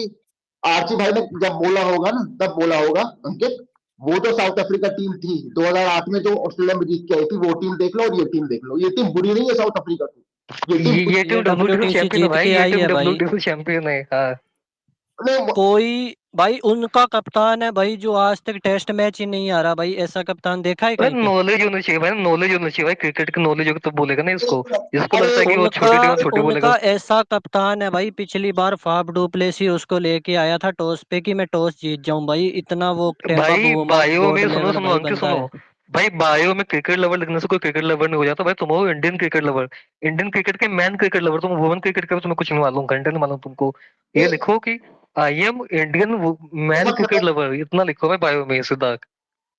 आरसी भाई ने जब बोला होगा ना, तब बोला होगा अंकित, वो जो साउथ अफ्रीका टीम थी 2008 में जो ऑस्ट्रेलिया में जीत के आई थी, वो टीम देख लो और ये टीम देख लो, ये टीम बुरी नहीं है साउथ अफ्रीका की, ये टीम ये ये टीम डब्ल्यूटीसी WTC चैंपियन है जीत भाई, के ये आई टीम है भाई। डब्ल्यूटीसी चैंपियन है। हाँ, नहीं, कोई भाई उनका कप्तान है भाई जो आज तक टेस्ट मैच ही नहीं आ रहा भाई, ऐसा कप्तान देखा है कहीं पे? नॉलेज होनी चाहिए भाई, नॉलेज होनी चाहिए भाई, क्रिकेट की नॉलेज होगी तो बोलेगा ना इसको। इसको अरे लगता है कि वो उनका छोटी टीम छोटी बोलेगा। उनका ऐसा कप्तान है भाई, पिछली बार फाफ डुप्लेसी उसको लेके आया था टॉस पे कि मैं टॉस जीत जाऊं भाई, इतना वो टेम्पा भाई बुमा बायो गॉड में सुनो लेवल सुनो भाई अंकित बंदा सुनो, है। भाई बायो में क्रिकेट लवर लिखने से कोई क्रिकेट लवर नहीं हो जाता भाई, तुम हो Indian cricket lover, Indian cricket के मैन क्रिकेट लवर, तुम वुमेन क्रिकेट का भी तुम्हें कुछ नहीं मालूम, घंटे नहीं मालूम तुमको। ये लिखो कि I am Indian man cricket lover, इतना लिखो भाई बायो में सीधा।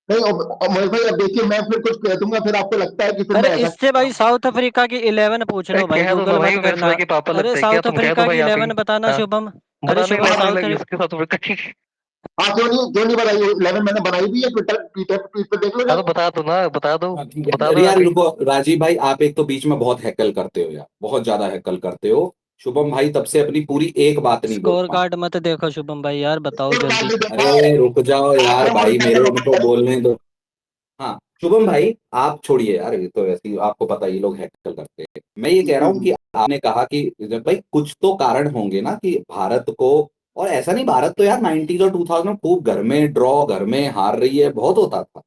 नहीं, मोहित भाई अब देखिए मैं फिर कुछ कह दूंगा, फिर आपको लगता है कि फिर अरे मैं ऐसा इससे भाई साउथ अफ्रीका की 11 पूछ अरे लो भाई, कह दो ना गूगल भाई, मत उमेश करना। भाई के पापा अरे लगता है क्या, साउथ तुम कह अफ्रीका दो भाई की आप ही। 11 बताना हाँ, शुभम। अरे बताने शुभम इलेवन साउथ इसके साथ अफ्रीका की। हाँ क्यों नहीं बताइए, 11 मैंने बनाई भी है, ट्विटर ट्विटर ट्वीट पे देख लो हाँ तो जाके। बता दो ना, बता दो, हाँ ठीक बता है। दो यार आप ही। रुको राजीव भाई, आप एक तो बीच में बहुत हैकल करते हो यार, बहुत ज्यादा हैकल करते हो। शुभम भाई तब से अपनी पूरी एक बात नहीं बोल स्कोर पाए। कार्ड मत देखो शुभम भाई यार, बताओ और जल्दी। कार्ड देखा है, अरे रुक जाओ यार आपने भाई, मॉडिफाई मेरे करो उनको बोलने दो। हाँ शुभम भाई आप छोड़िए यार, ये तो ऐसी आपको पता है ये लोग हैकल करते हैं। मैं ये कह रहा हूँ कि आपने कहा कि जब भाई कुछ तो कारण होंगे ना कि भारत को, और ऐसा नहीं, भारत तो यार 90s और 2000 में खूब घर में ड्रॉ, घर में हार रही है, बहुत होता था।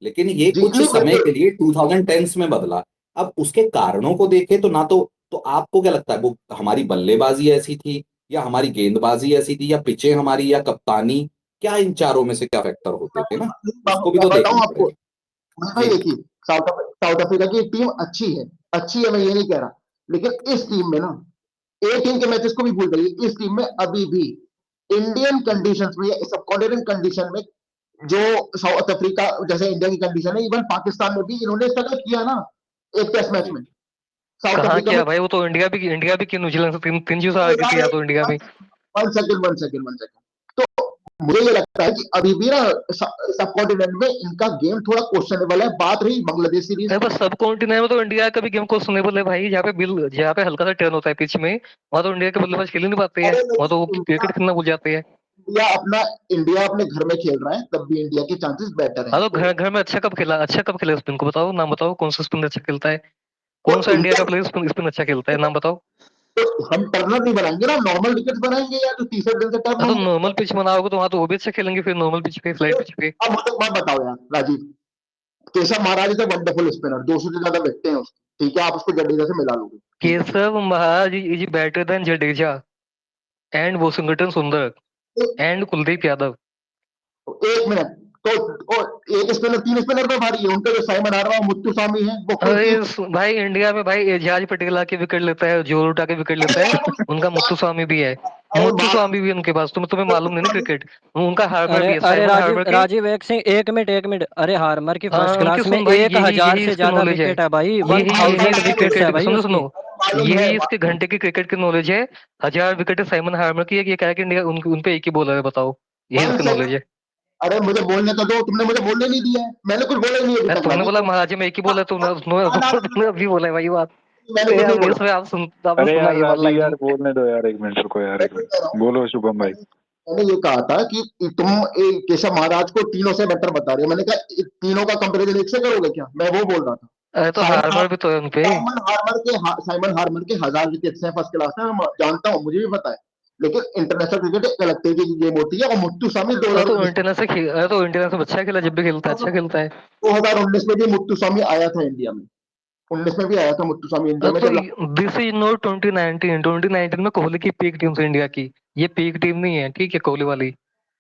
लेकिन ये जी कुछ नहीं समय बिल्कुल। के लिए 2010s में बदला। अब उसके कारणों को देखे तो ना तो आपको क्या लगता है वो हमारी बल्लेबाजी ऐसी थी, या हमारी गेंदबाजी ऐसी थी, या पिचें हमारी, या कप्तानी, क्या इन चारों में से क्या फैक्टर होते थे ना, उसको भी मैं तो बताऊं देखना आपको, पड़ेगा। भाई जी देखिए, साउथ अफ्रीका की टीम अच्छी है, मैं ये नहीं कह रहा, लेकिन इस टीम में ना, ए टीम के मैचेस को भी भूल जाइए, इस टीम में अभी भी इंडियन कंडीशंस में या सब कॉन्टिनेंट कंडीशन में जो साउथ अफ्रीका जैसे इंडिया की कंडीशन है, इवन पाकिस्तान में भी इन्होंने स्ट्रगल किया ना एक टेस्ट मैच जी। में साउथ कहाँ अफ्रीका में। क्या भाई, वो तो इंडिया भी की न्यूजीलैंड से तीन तीन चीज आगे थी, या तो इंडिया में। वन सेकंड, तो मुझे ये लगता है कि अभी भी ना सब कॉन्टिनेंट में इनका गेम थोड़ा क्वेश्चनेबल है। बात रही बांग्लादेश सीरीज अरे की, बस सब कॉन्टिनेंट में तो इंडिया का भी गेम को सुनेबल है भाई, जहाँ पे हल्का सा टर्न होता है पिच में, वहां तो इंडिया के बल्लेबाज खेल ही नहीं पाते हैं, अरे वहां तो वो लेकिन क्रिकेट खेलना भूल जाते हैं। इंडिया अपने घर में खेल रहा है, तब भी इंडिया के चांसेस बेटर हाँ हैं, तो तो घर घर में अच्छा कब खेला स्पिन को बताओ, नाम बताओ, कौन सा स्पिन अच्छा खेलता है, कौन सा इंडिया इंडिया का प्लेयर स्पिन स्पिन अच्छा खेलता है, नाम बताओ। तो हम टर्नर नहीं बनाएंगे ना, नॉर्मल विकेट बनाएंगे या जो तीसरे दिन से टर्न हाँ तो होंगे। नॉर्मल पिच बनाओगे तो वहां तो वो भी अच्छा खेलेंगे, फिर नॉर्मल पिच पे, फ्लैट पिच पे। अब मुझे एक बात बताओ यार Rajiv, Keshav Maharaj is wonderful spinner, 200 से ज्यादा विकटें हैं उसकी, ठीक है, आप उसको जडेजा से मिला लोगे, ठीक है, Keshav Maharaj is better than Jadeja and Washington Sundar and Kuldeep Yadav. तो 1 मिनट, तो एक स्पिनर 3 स्पिनर पे भारी है, उनका जो साइमन हार्मा मुत्तुस्वामी है वो फुल अरे टीम। भाई इंडिया में भाई एजाज पटेल आके विकेट लेता है, जोर उठा के विकेट लेता है, उनका मुत्तु स्वामी भी है, अरे मुत्तु बात, स्वामी भी है उनके पास, तुम्हें मालूम नहीं ना क्रिकेट, उनका हार्मर अरे भी है, अरे साइमन राजीव हार्मर की। राजीव एक मिनट, अरे हार्मर की फर्स्ट उनके क्लास में सुन भाई, यही 1000 यही से इसकी ज्यादा नॉलेज है, विकेट है भाई, यही 1000 इसकी विकेट्स है क्रिकेट भाई सुनो उसकी। सुनो, मालूम है यही इसके घंटे की क्रिकेट की नॉलेज है। 1000 विकेट साइमन हार्मर की है, ये क्या है कि इंडिया उन पे एक ही बॉलर है, बताओ, यही वन इसकी नॉलेज सेकंड, है। अरे मुझे बोलने तो दो, तुमने मुझे बोलने नहीं दिया है, मैंने कुछ बोला ही नहीं अभी यार तक तुमने बोला राजीव। महाराज में एक ही बॉलर, तुमने अभी बोला है भाई बात। मैंने कुछ यार नहीं बोला, मेरे से आप सुन, आपने अरे सुना यार ये वाला राजीव लाइन यार ही। बोलने दो यार, 1 मिनट रुको यार, मैं 1 कुछ कह रहा मिनट हूँ, बोलो शुभम भाई। मैंने ये कहा था कि तुम केशव महाराज को तीनों से बेटर बता रहे हो, मैंने कहा तीनों का कंपैरिजन एक से करोगे क्या, मैं वो बोल रहा था। अरे तो हार्मर भी तो है उनपे। साइमन हार्मर के 1000 विकेट्स हैं फर्स्ट क्लास में, मैं जानता हूँ, मुझे भी पता है, लेकिन इंटरनेशनल क्रिकेट एक अलग तरीके की गेम होती है। और मुत्तुस्वामी अरे तो इंटरनेशनल अच्छा खेला, जब भी खेलता है अच्छा खेलता है। 2019 में भी मुत्तुस्वामी आया था इंडिया में, 19 में भी आया था मुत्तुस्वामी इंडिया में तो जब। दिस इज नॉट 2019 में कोहली की पीक टीम से इंडिया की, ये पीक टीम नहीं है, ठीक है, कोहली वाली।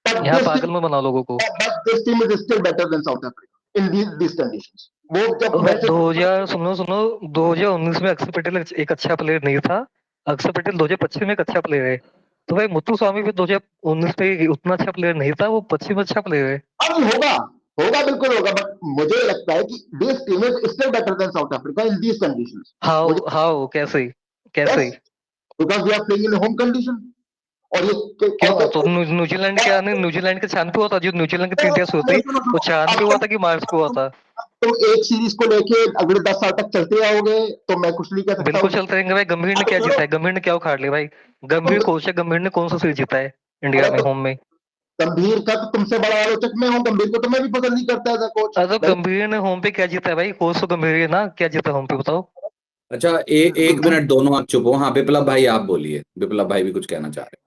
यहाँ पागल में बनाओ लोगों को। This team is still better than South Africa in these conditions. वो जब मैच 2000 सुनो सुनो 2019 में अक्षर पटेल एक अच्छा प्लेयर नहीं था, अक्षर पटेल 2025 में एक अच्छा प्लेयर है। तो भाई मुत्तु स्वामी भी 2019 में उतना अच्छा प्लेयर नहीं था, वो 25 में अच्छा प्लेयर है। अब होगा, होगा बिल्कुल होगा, बट मुझे लगता है कि this team is still better than South Africa in these conditions. How कैसे कैसे? Because we are playing in home condition. और ये क्यों? तो न्यूजीलैंड क्या नहीं, न्यूजीलैंड के चांद पे हुआ था, जो न्यूजीलैंड की 3 टेस्ट होती वो चांद पे हुआ था कि मार्स पे हुआ था? तुम एक सीरीज को लेके अगले 10 साल तक चलते आओगे तो मैं कुछ नहीं कह सकता बिल्कुल चलते रहेंगे भाई। गंभीर ने क्या जीता है? गंभीर ने क्या उखाड़ लिया भाई? गंभीर कोच है, गंभीर ने कौन सा सीरीज जीता है इंडिया में होम में? गंभीर का तो तुमसे बड़ा आलोचक मैं हूँ, गंभीर को तो मैं भी पसंद नहीं करता एज अ कोच। अरे तो गंभीर ने होम पे क्या जीता है भाई? कोच तो गंभीर है ना, क्या जीता होम पे बताओ? अच्छा एक मिनट, दोनों आप चुप हो। हाँ बिप्लब भाई आप बोलिए, बिप्लब भाई भी कुछ कहना चाह रहे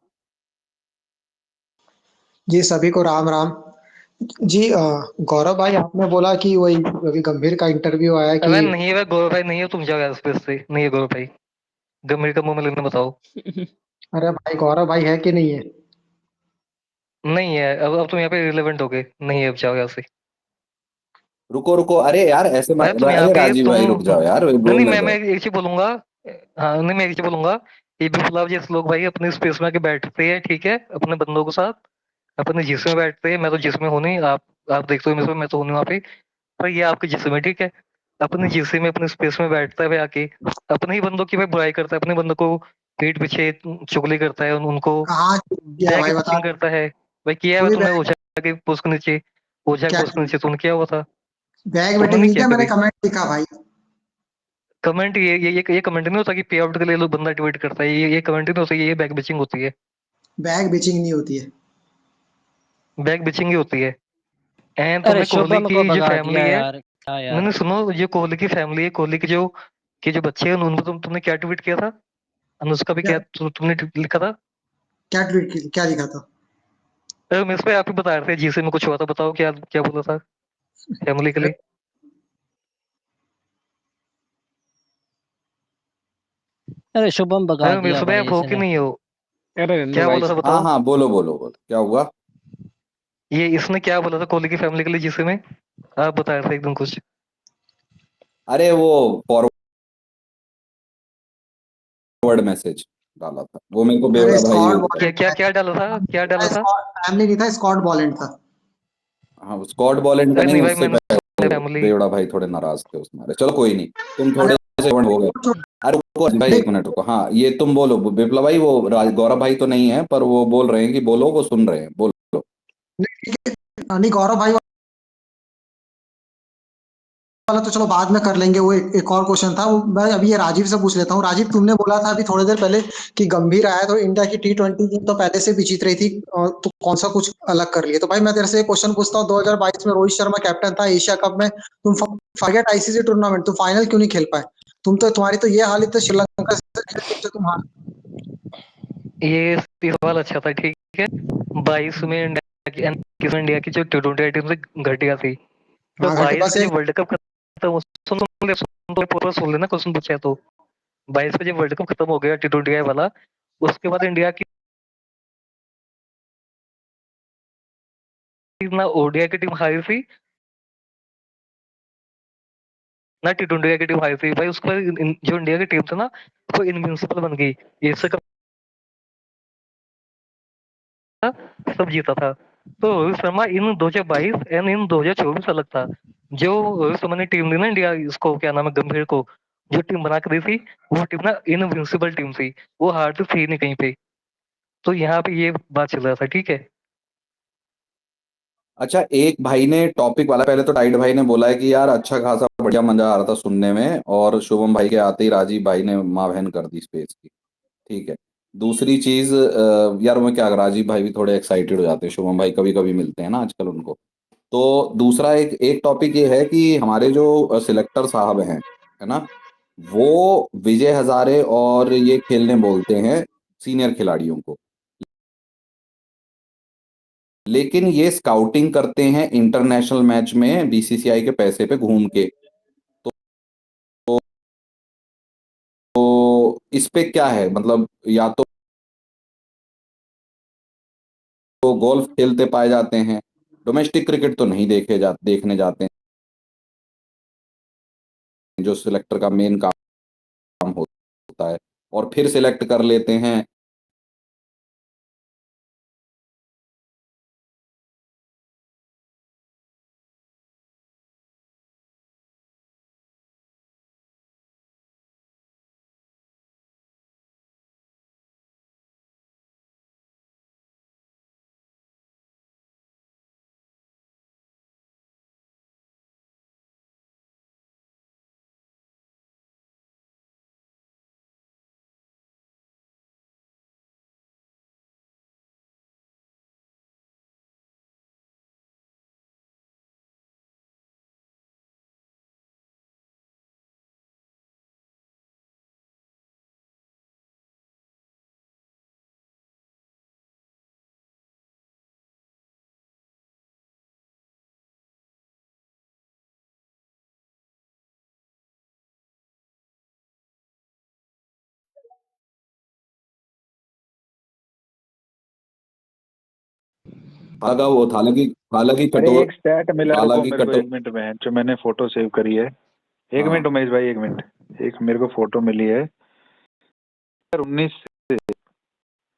जी सभी को राम राम। जी गौरव भाई आपने बोला कि वही रवि गंभीर का इंटरव्यू आया कि अरे नहीं है भाई, गौरव भाई नहीं है, तुम जाओ यार स्पेस से, नहीं है गौरव भाई। गंभीर का मुंह में लेना बताओ। अरे भाई गौरव भाई है कि नहीं है? नहीं है, अब तुम यहाँ पे रिलेवेंट हो गए, नहीं है, अब जाओ यहाँ से। रुको रुको, अरे यार ऐसे मत, भाई तुम यहाँ अरे पे राजीव तुम भाई रुक जाओ यार, नहीं नहीं, बोलने मैं दो। एक चीज बोलूंगा। हाँ नहीं, मैं एक चीज बोलूंगा। ये बिप्लब जैसे लोग भाई अपने स्पेस में आके बैठते हैं, ठीक है, अपने बंदों के साथ अपने जिस्म में बैठते हैं। मैं तो जिस्म में हूँ नहीं, आप देखते हो मेरे, मैं तो हूँ नहीं वहाँ पे। पर ये आपके जिस्म में, ठीक है, अपने जिस्म में अपने स्पेस में बैठता है भाई आके, अपने ही बंदों की भाई बुराई करता है, अपने बंदों को पीठ पीछे चुगली करता है, उनको कहाँ किया है बैग भाई बता। बिचिंग करता है। भाई किया है कोई तुमने बैग ओझा के पोस्ट के नीचे, ओझा के क्या पोस्ट के नीचे तुमने किया हुआ था? बैग तुमने वेटिंग नहीं नहीं किया किया, मैंने कभी? कमेंट लिखा भाई। कमेंट ये कमेंट नहीं होता कि पे आउट के लिए लोग बंदा ट्वीट करता है, ये कमेंट नहीं होता, ये बैक बिचिंग होती है। बैग बिचिंग नहीं होती है। बैक बिचिंग ही होती है। एंड अरे तुमने कोहली शुभम को की जो भगा फैमिली दिया है, यार, क्या नहीं नहीं यार। सुनो, जो कोहली की फैमिली है, कोहली के जो बच्चे हैं उनको तुमने क्या ट्वीट किया था? अनुष्का भी क्या क्या तुमने लिखा था? क्या ट्वीट क्या लिखा था? अरे मैं इस पे आप ही बता रहे थे जीसे में कुछ हुआ था, बताओ क्या क्या बोला था फैमिली के लिए? अरे शुभम भगा अरे दिया मिस भाई भाई आप हो कि इसने। नहीं हो? अरे नंदू क्या भाई बोला था हाँ बताओ? हाँ बोलो बोलो बोलो, क्या हुआ? ये इसने क्या बोला था कोहली की फैमिली के लिए जिसे में? आप बता रहे थे एकदम कुछ। अरे वो फॉरवर्ड मैसेज डाला था, वो मेरे को अरे बेवड़ा भाई स्कॉट बताया। क्या क्या बॉलेंट क्या डाला था, क्या डाला था? फैमिली नहीं था, स्कॉट बॉलेंट था। हाँ स्कॉट बॉलेंड का अरे नहीं, नहीं भाई, उससे मैंने पहले फैमिली। बेवड़ा भाई थोड़े नाराज थे उसमें। अरे चलो कोई नहीं, तुम अरे थोड़े से हो गए। अरे रुको भाई, देख एक मिनट रुको। हाँ ये तुम बोलो विप्लव भाई, वो गौरव भाई तो नहीं है, पर वो बोल रहे हैं कि बोलो, वो सुन रहे हैं, बोलो। नहीं गौरव भाई वाला तो चलो बाद में कर लेंगे, वो एक और क्वेश्चन था वो मैं अभी ये राजीव से पूछ लेता हूँ। राजीव तुमने बोला था अभी थोड़ी देर पहले कि गंभीर आया तो इंडिया की T20 टीम तो पहले से भी जीत रही थी, और तो कौन सा कुछ अलग कर लिए? तो भाई मैं तेरे से एक क्वेश्चन पूछता हूँ, 2022 में रोहित शर्मा कैप्टन था एशिया कप में, तुम फॉरगेट आईसीसी टूर्नामेंट, तुम फाइनल क्यों नहीं खेल पाए? तुम्हारी तो ये हालत है श्रीलंका से तुम हार। ये सवाल अच्छा था, ठीक है। 22 में इंडिया की जो T20 टीम से घटिया थी, तो हाँ घाटे 22 बस का जो एक वर्ल्ड कप खत्म, सुन लेना क्वेश्चन पूछा है तो। 22 में जब वर्ल्ड कप खत्म हो गया T20 वाला, उसके बाद इंडिया की ना ओडीआई की टीम हारी थी, ना T20 की टीम हारी थी भाई। उसके बाद जो इंडिया की टीम थी ना, वो इनविंसिबल बन गई। एशिया कप सब जीता था। तो रोहित शर्मा इन 2022 एंड इन 2024 अलग था। जो रोहित शर्मा ने टीम दी ना इंडिया, इसको क्या नाम है, गंभीर को जो टीम बना के दी थी, वो टीम ना इनविंसिबल टीम थी, वो हारती थी नहीं कहीं पे। तो यहाँ पे ये बात चल रहा था, ठीक है। अच्छा एक भाई ने टॉपिक वाला, पहले तो टाइड भाई ने बोला है कि यार अच्छा खासा बढ़िया मजा आ रहा था सुनने में, और शुभम भाई के आते ही राजीव भाई ने माँ बहन कर दी स्पेस की। ठीक है, दूसरी चीज यार मैं क्या, राजीव भाई भी थोड़े एक्साइटेड हो जाते हैं, शुभम भाई कभी कभी मिलते हैं ना आजकल उनको। तो दूसरा एक एक टॉपिक ये है कि हमारे जो सिलेक्टर साहब हैं, है ना, वो विजय हजारे और ये खेलने बोलते हैं सीनियर खिलाड़ियों को, लेकिन ये स्काउटिंग करते हैं इंटरनेशनल मैच में बीसीसीआई के पैसे पे घूम के। तो इस पे क्या है, मतलब या तो गोल्फ खेलते पाए जाते हैं, डोमेस्टिक क्रिकेट तो नहीं देखने जाते हैं जो सिलेक्टर का मेन काम होता है, और फिर सिलेक्ट कर लेते हैं। हालांकि हालांकि अरे कटोर एक स्टैट मिला, रुको हालांकि मेरे को कटो 1 मिनट में, जो मैंने फोटो सेव करी है। एक हाँ मिनट उमेश भाई, 1 मिनट। एक मेरे को फोटो मिली है 2019 से,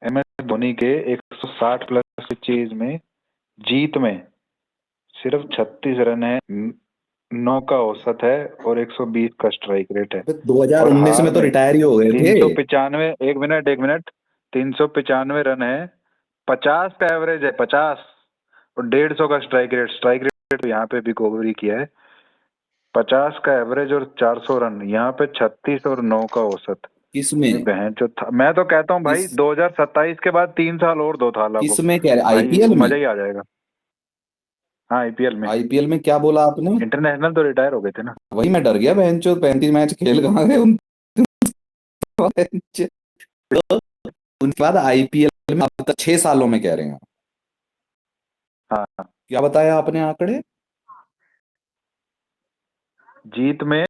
MS धोनी के 160 प्लस की चीज में जीत में सिर्फ 36 रन है, 9 का औसत है और 120 का स्ट्राइक रेट है। और 2019 हार में तो में रिटायर ही हो गए थे। 395, 1 मिनट 395 रन है, 50 का एवरेज है, 50, और 150 का स्ट्राइक रेट तो यहाँ पे भी कवर ही किया है। 50 का एवरेज और 400 रन, यहाँ पे 36 और 9 का औसत। किसमें बहन जो था, मैं तो कहता हूँ भाई किस 2027 के बाद 3 साल और दो थाला को, किसमें कह रहे, भाई आईपीएल में? मजा ही आ जाएगा। हाँ आईपीएल में। आईपीएल में क्या बोला आपने? इंटरनेशनल तो रिटायर हो गए थे ना। वही मैं डर गया, बहनचोद 35 मैच खेल कहाँ गए उन तो उनके बाद आईपीएल में अब तक 6 सालों में कह रहे हैं? हाँ, क्या बताया आपने आंकड़े? जीत में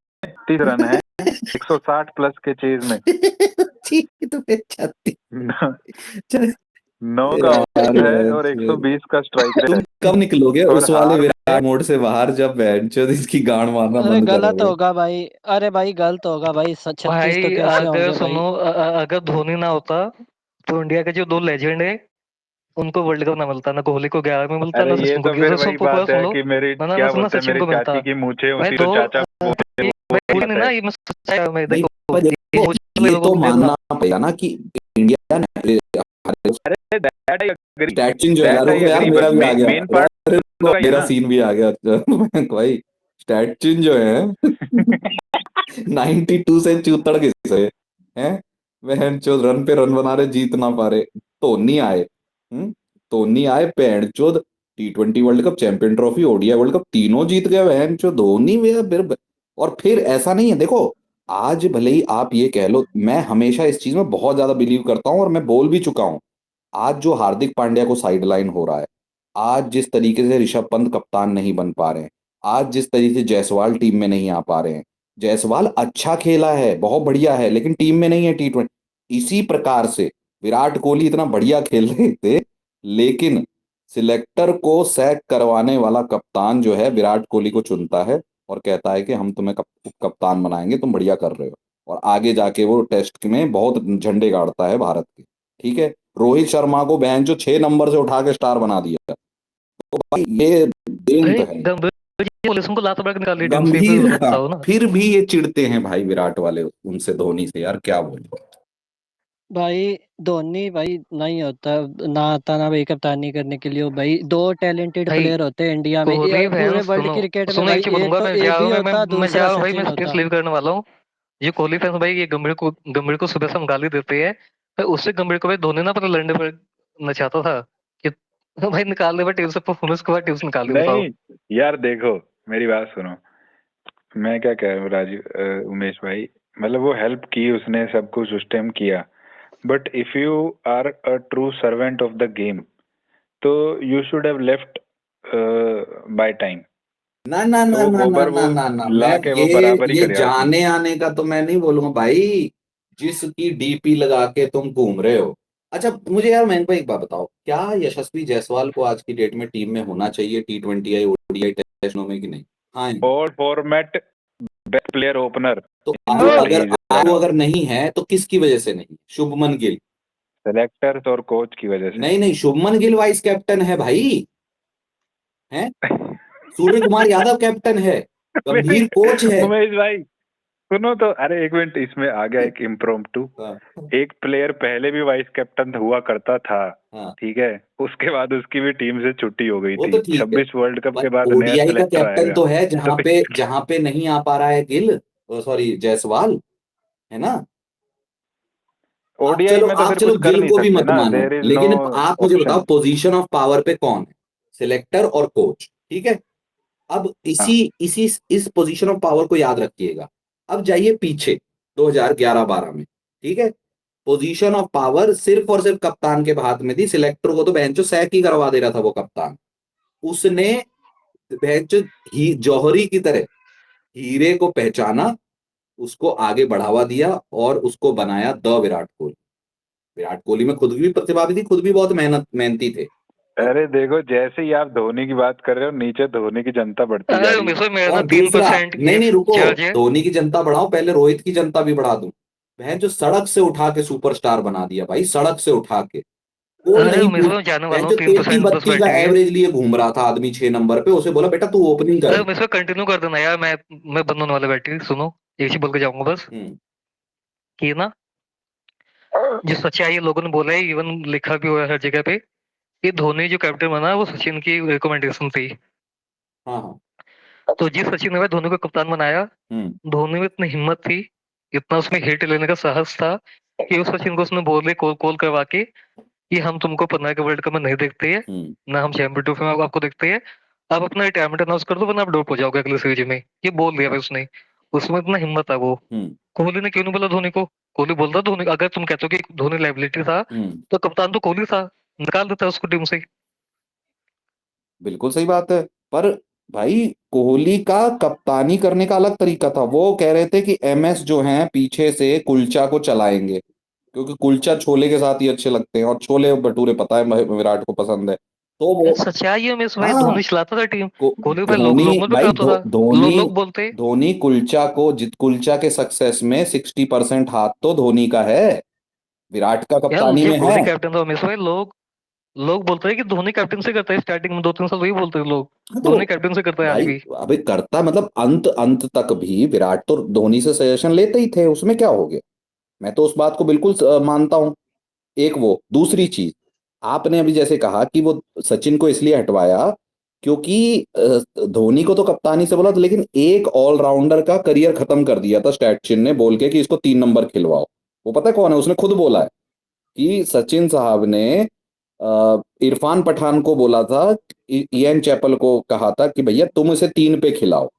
30 रन है 160 प्लस के चेज में, जीत में 36। 9 का औसत है और 120 का स्ट्राइक रेट तुम है, कब निकलोगे और उस वाले हार में विराट मोड से बाहर, जब बहनचोद इसकी गांड मारना अरे बंद गलत करोगे? होगा भाई, अरे भाई गलत होगा भाई, 36 तो भाई कैसे अगर होंगे भाई। सुनो, अगर धोनी ना होता तो इंडिया के जो 2 लेजेंड है उनको वर्ल्ड कप ना मिलता, ना कोहली को 11 में मिलता, अरे ना ये सचिन को। तो फिर सुन वही पूरा बात सुन है लो, कि मेरी ना ना क्या ना सुनना, बोलते हैं, सचिन मेरी को मिलता चाची की मूछें भाई उसी, तो दो। चाचा बोलते हैं वो भाई बात ना है। ये मैं सच्चाई है, मैं नहीं, देखो पर देखो, ये ये लोगों तो की फेवरेट मानना पड़ेगा ना कि इंडिया ने अरे दैट आई एग्री, स्टैचिंग जो है, दैट आई रुको यार एग्री, मेरा बट भी आ गया। मेन पार्ट अरे रुको, उनका ही है मेरा ना। सीन भी आ गया। अच्छा भाई, स्टैचिंग जो है 92 से चूतड़ किसे हैं? वह चोद रन पे रन बना रहे, जीत ना पा रहे। धोनी आए, धोनी आए, पैंट चोद T20 world cup, champion trophy, ODI world cup, तीनों जीत गए बहन चो धोनी। और फिर ऐसा नहीं है, देखो आज भले ही आप ये कह लो, मैं हमेशा इस चीज में बहुत ज्यादा बिलीव करता हूं और मैं बोल भी चुका हूं। आज जो हार्दिक पांड्या को साइडलाइन हो रहा है, आज जिस तरीके से ऋषभ पंत कप्तान नहीं बन पा रहे हैं, आज जिस तरीके से जायसवाल टीम में नहीं आ पा रहे हैं, जायसवाल अच्छा खेला है, बहुत बढ़िया है, लेकिन टीम में नहीं है T20। इसी प्रकार से विराट कोहली इतना बढ़िया खेल रहे थे, लेकिन सिलेक्टर को सैक करवाने वाला कप्तान जो है विराट कोहली को चुनता है और कहता है कि हम तुम्हें कप्तान बनाएंगे, तुम बढ़िया कर रहे हो। और आगे जाके वो टेस्ट में बहुत झंडे गाड़ता है भारत के। ठीक है, रोहित शर्मा को बैन जो 6 नंबर से उठा के स्टार बना दिया। तो भाई ये देन तो भाई है। गंभीर जी पुलिस को लात बड़ा निकाली टीम से, गंभीर, फिर हाँ, बताओ ना। फिर भी ये चिढ़ते हैं भाई विराट वाले उनसे, धोनी से, यार क्या बोले। भाई धोनी भाई नहीं होता, ना आता ना भाई कप्तानी करने के लिए। भाई 2 टैलेंटेड भाई प्लेयर होते हैं इंडिया में, कोहली पूरे फैंस वर्ल्ड सुनो, क्रिकेट में सुनो भाई, एक चीज एक बोलूंगा, तो मैं ए जा रहा बी हूँ भाई, होता, मैं जा दूसरा रहा हूँ भाई, सचिन मैं स्पेस होता। लीव करने वाला हूँ। ये कोहली फैंस भाई, ये गंभीर को सुबह से हम गाली देते हैं, भाई उससे गंभीर को भाई धोनी ना पता लड़ने पर नचाता था कि भाई निकाल दे भाई टीम से परफॉर्मेंस के बाद टीम से निकाल दे, बताओ। नहीं यार देखो, मेरी बात सुनो, मैं क्या कह रहा हूँ राजीव, उमेश भाई, मतलब वो हेल्प की उसने, सब कुछ उस टाइम किया, but if you are a true servant of the game तो you should have left by time. ना ना तो ना वो ना ना ओवर ना वो ना ना ला मैं के वो बराबर ही ये कर जाती। जाने आने का तो मैं नहीं बोलूंगा भाई, जिसकी डीपी लगा के तुम घूम रहे हो। अच्छा मुझे यार मैं को एक बात बताओ, क्या यशस्वी जायसवाल को आज की डेट में टीम में होना चाहिए T20 ओडीआई टेस्ट में कि नहीं? हाँ या ना? All format best player opener तो इन अब वर्ल्ड ही अगर इज अब राइट वो नाउ। अगर नहीं है तो किसकी वजह से नहीं? शुभमन गिल। सेलेक्टर्स और कोच की वजह से। नहीं नहीं, शुभमन गिल वाइस कैप्टन है भाई, है। सूर्य कुमार यादव कैप्टन है, मेरी गंभीर कोच है। उमेश भाई सुनो तो, अरे एक मिनट, इसमें आ गया एक इम्प्रोम्प्टू। हाँ एक प्लेयर पहले भी वाइस कैप्टन हुआ करता था, हाँ, ठीक है, उसके बाद उसकी भी टीम से छुट्टी हो गई वो थी। तो ठीक है, 26 वर्ल्ड कप पर के बाद नया ओडीआई का सेलेक्टर कैप्टन आएगा तो है तो। जहां पे नहीं आ पा रहा है गिल, सॉरी जायसवाल, है ना। ओडीआई में तो आप फिर चलो कुछ कर गिल नहीं को भी सकते मत ना, मानो, देयर इज नो लेकिन आप मुझे बताओ ऑप्शन। पोजीशन ऑफ पावर पे कौन है? सिलेक्टर और कोच, ठीक है। अब हाँ इसी इस पोजीशन ऑफ पावर को याद रखिएगा। अब जाइए पीछे 2011-12 में, ठीक है। पोजीशन ऑफ पावर सिर्फ और सिर्फ कप्तान के हाथ में थी, सिलेक्टर को तो बेंचो सैक ही करवा दे रहा था वो कप्तान। उसने बेंचो ही जौहरी की तरह हीरे को पहचाना, उसको आगे बढ़ावा दिया और उसको बनाया द विराट कोहली। विराट कोहली में खुद भी प्रतिभा भी थी, खुद भी बहुत मेहनती थे। और अरे देखो, जैसे ही आप धोनी की बात कर रहे हो, नीचे धोनी की जनता बढ़ती जा अरे रही है। मिसो मेरा ना और दूसरा, 3% नहीं नहीं एक्स रुको, चार्ज है। धोनी की जनता बढ़ाओ, पहले रोहित की जनता भी बढ़ा दूं। वह जो सड़क से उठा के सुपरस्टार बना दिया भाई, सड़क से उठा के, कोई अरे नहीं पूछ। मिसो जाने वह वाला हूँ, जो 3% बस 33-32 का बैटिंग है। एवरेज लिए घूम रहा था आदमी 6 नंबर पे, उसे बोला बेटा तू ओपनिंग कर। अरे मिसो कंटिन्यू कर देना यार, मैं बंद होने वाला बैटरी, सुनो एक ही बोल के जाऊंगा बस हम्म कि ना, जो सच्चाई है लोगों ने बोला है, इवन लिखा भी हुआ है हर जगह पे, कि धोनी जो कैप्टन बना वो सचिन की रिकमेंडेशन थी। हाँ हाँ तो जिस सचिन ने भाई धोनी को कप्तान बनाया, हम्म धोनी में इतनी हिम्मत थी, इतना उसमें हिट लेने का साहस था, कि उस सचिन को उसने बोल कॉल कॉल करवा के कि हम तुमको 15 के वर्ल्ड कप में नहीं देखते हैं, हम्म ना हम चैंपियन ट्रॉफी में आपको देखते हैं, आप अपना रिटायरमेंट अनाउंस कर दो वरना आप ड्रॉप हो जाओगे अगले सीरीज में। ये बोल दिया भाई उसने, उसमें इतना हिम्मत था वो। हम्म कोहली ने क्यों नहीं बोला धोनी को? कोहली बोलता धोनी, अगर तुम कहते हो कि धोनी लाइबिलिटी था, हम्म तो कप्तान तो कोहली था, निकाल देता उसको टीम से। बिल्कुल सही बात है। पर भाई कोहली का कप्तानी करने का अलग तरीका था। वो कह रहे थे कि एमएस जो हैं पीछे से कुलचा को चलाएंगे, क्योंकि कुलचा छोले के साथ ही अच्छे लगते हैं, और छोले भटूरे पता है विराट को पसंद है, तो वो। सच्चाई है मिस भाई, हाँ, धोनी चलाता था टीम। कोहली भाई धोनी लोग में तो भाई क्या होता था, धोनी लोग बोलते धोनी कुलचा को जित कुलचा के सक्सेस में 60% हाथ तो धोनी का है, विराट का यार कप्तानी में जब है। धोनी कैप्टन था मिस भाई, लोग लोग बोलते हैं कि धोनी कैप्टन से करता है, स्टार्टिंग में 2-3 साल वही बोलते हैं लोग, हाँ, धोनी तो कैप्टन से करता है आज भाई भी। अबे करता मतलब अंत अंत तक भी विराट तो धोनी से सजेशन लेते ही थे, उसमें क्या हो गया। मैं तो उस बात को बिल्कुल मानता हूं। एक वो दूसरी चीज, आपने अभी जैसे कहा कि वो सचिन को इसलिए हटवाया क्योंकि धोनी को तो कप्तानी से बोला था, लेकिन एक ऑलराउंडर का करियर खत्म कर दिया था स्टैटचिन ने बोल के कि इसको 3 नंबर खिलवाओ। वो पता है कौन है? उसने खुद बोला है कि सचिन साहब ने इरफान पठान को बोला था, इयन चैपल को कहा था कि भैया तुम इसे 3 पे खिलाओ,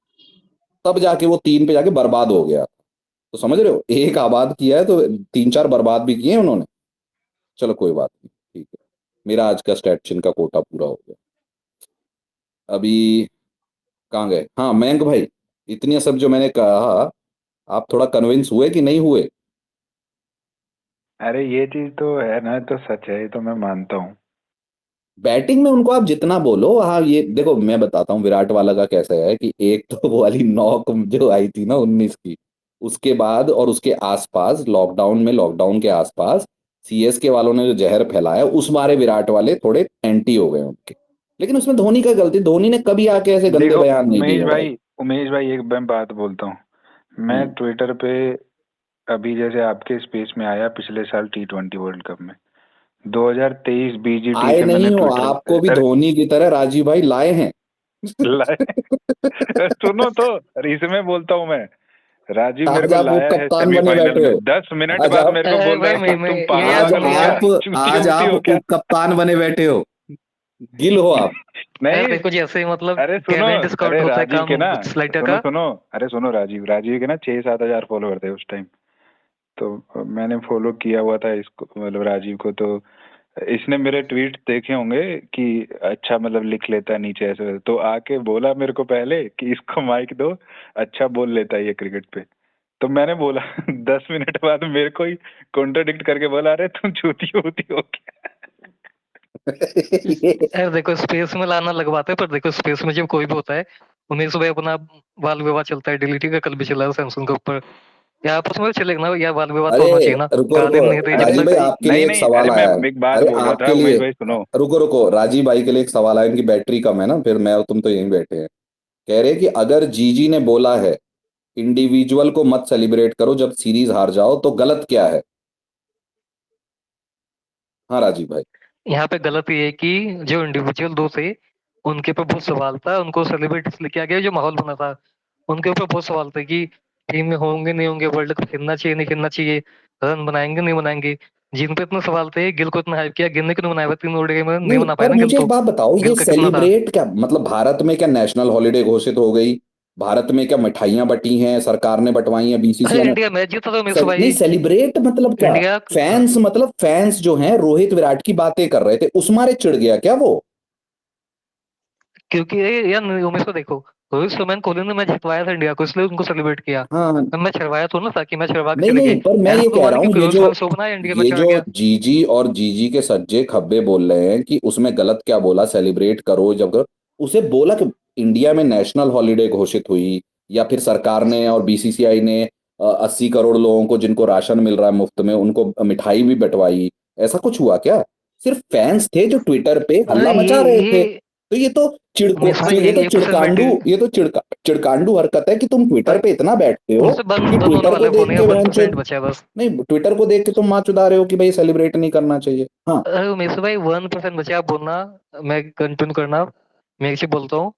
तब जाके वो 3 पे जाके बर्बाद हो गया। तो समझ रहे हो, एक आबाद किया है तो 3-4 बर्बाद भी किए हैं उन्होंने। चलो कोई बात नहीं, ठीक है। मेरा आज का स्टैटचिन का कोटा पूरा हो गया। अभी कहाँ गए? हाँ मयंक भाई, इतनी सब जो मैंने कहा, आप थोड़ा कन्विंस हुए कि नहीं हुए? अरे ये चीज तो है ना, तो सच है, ये तो मैं मानता हूँ। बैटिंग में उनको आप जितना बोलो, हाँ ये देखो मैं बताता हूँ विराट वाला का कैसा है कि एक तो वो वाली नॉक जो आई थी ना 19 की, उसके बाद और उसके आसपास लॉकडाउन में, लॉकडाउन के आसपास सीएसके वालों ने जो जहर फैलाया, उस मारे विराट वाले थोड़े एंटी हो गए उनके। लेकिन उसमें धोनी का गलती, धोनी ने कभी आके ऐसे गंदे देखो बयान नहीं दिए भाई। उमेश भाई एक मैं बात बोलता हूँ। मैं हम्म ट्विटर पे अभी जैसे आपके स्पेस में आया पिछले साल T20 वर्ल्ड कप में, 2023 बीजीटी आए से मैंने नहीं हो, ट्विटर पे, आपको भी अरे धोनी की तरह राजीव भाई लाए हैं। लाए सुनो तो, अरे इसमें बोलता हूँ मैं, राजीव मेरे आज को आप लाया है उपकप्तान बने सेमीफाइनल बैठे में, हो। 10 मिनट आज बाद आप मेरे को बोल रहा भाई है मैं तुम ये पागल याद आज वागल हो याद क्या, आप चूती आज वूती आप हो क्या? उपकप्तान बने बैठे हो, गिल हो आप। नहीं देखो जैसे ही मतलब अरे सुनो, टैलेंट स्काउट अरे होता है राजीव के ना, काम स्लाइडर सुनो का। सुनो, अरे सुनो, राजीव के ना 6-7 हजार फॉलोवर थे उस टाइम। तो मैंने फॉलो किया हुआ था इसको, मतलब राजीव को। तो इसने मेरे ट्वीट देखे होंगे कि अच्छा मतलब लिख लेता है नीचे ऐसे वैसे। तो आके बोला मेरे को पहले कि इसको माइक दो, अच्छा बोल लेता है ये क्रिकेट पे। तो मैंने बोला 10 मिनट बाद मेरे को ही कॉन्ट्रडिक्ट करके बोला अरे तुम चूती होती हो क्या? अरे देखो स्पेस में लाना लगवाते हैं, पर देखो स्पेस में जब कोई भी होता है, उमेश भाई अपना बाल विवाह चलता है, डिलीटी का कल भी चला है सैमसंग के ऊपर, या आपस में चलेगा ना, या बाल विवाह तो अरे होना चाहिए ना, रुको गाली रुको, नहीं दे जब राजीव तक। भाई आपके लिए नहीं एक नहीं, सवाल अरे मैं आया है। एक बात अरे बोल रहा था आपके लिए, उमेश भाई, सुनो। रुको रुको, राजीव भाई के लिए एक सवाल आया, इनकी बैटरी कम है ना, फिर मैं और तुम तो यहीं बैठे हैं। कह रहे कि अगर जीजी ने बोला है इंडिविजुअल को मत सेलिब्रेट करो जब सीरीज हार जाओ, तो गलत क्या है? हाँ राजीव भाई। यहाँ पे गलत ये है कि जो इंडिविजुअल दो थे उनके ऊपर बहुत सवाल था, उनको सेलिब्रेट इसलिए किया गया जो माहौल बना था, उनके ऊपर बहुत सवाल थे कि टीम में होंगे नहीं होंगे, वर्ल्ड कप खेलना चाहिए नहीं खेलना चाहिए, रन बनाएंगे नहीं बनाएंगे। जिन पे इतने सवाल थे, गिल को इतना हाइप किया, गिल ने क्यों नहीं बनाया? 3 ओडीआई में नहीं नहीं बना पाया पर ना गिल मुझे एक तो। बात बताओ, ये गिल का कितना था। सेलिब्रेट क्या मतलब, भारत में क्या नेशनल हॉलिडे घोषित हो गई? भारत में क्या मिठाइयां बटी हैं, सरकार ने बंटवाई हैं, अरे बीसीसीआई ने? इंडिया मैच जीता था उमेश नहीं, भाई। सेलिब्रेट मतलब क्या? इंडिया फैंस मतलब फैंस जो हैं रोहित विराट की बातें कर रहे थे, उस मारे चिढ़ गया क्या वो? क्योंकि यार उमेश को देखो, रोहित शर्मा ने कोहली ने मैच जितवाया था इंडिया को, इसलिए उनको सेलिब्रेट किया। हाँ। अब मैच हरवाया तो ना था कि मैच हरवा के नहीं चले नहीं, गए, पर मैं ये ऐसा तो कह मान रहा कि हूँ, रोहित शर्मा ने सो बनाया, इंडिया मैच हार जो गया। जीजी और जीजी के सज्जे खब्बे बोल रहे हैं कि उसमें गलत क्या बोला, सेलिब्रेट करो जब करो, उसे बोला कि इंडिया में नेशनल हॉलिडे घोषित हुई, या फिर सरकार ने और बीसीसीआई ने 80 करोड़ लोगों को जिनको राशन मिल रहा है मुफ्त में, उनको मिठाई भी बंटवाई? ऐसा कुछ हुआ क्या? सिर्फ फैंस थे जो ट्विटर पे हल्ला अरे मचा रहे थे। ये तो ये तो उमेश भाई ये तो एक परसेंट में चिड़कांडू हरकत है कि तुम ट्विटर भाई पे इतना बैठते हो उनसे कि बंद होने ट्विटर को वाला फोन देख है, के बहन 1% बचा है बस। नहीं, ट्विटर को देख के तुम माँ चुदा रहे हो कि भाई सेलिब्रेट नहीं करना चाहिए। हाँ। अरे उमेश भाई 1% बचा है, आप बोलना, मैं कंटिन्यू करना। मैं एक चीज बोलता हूँ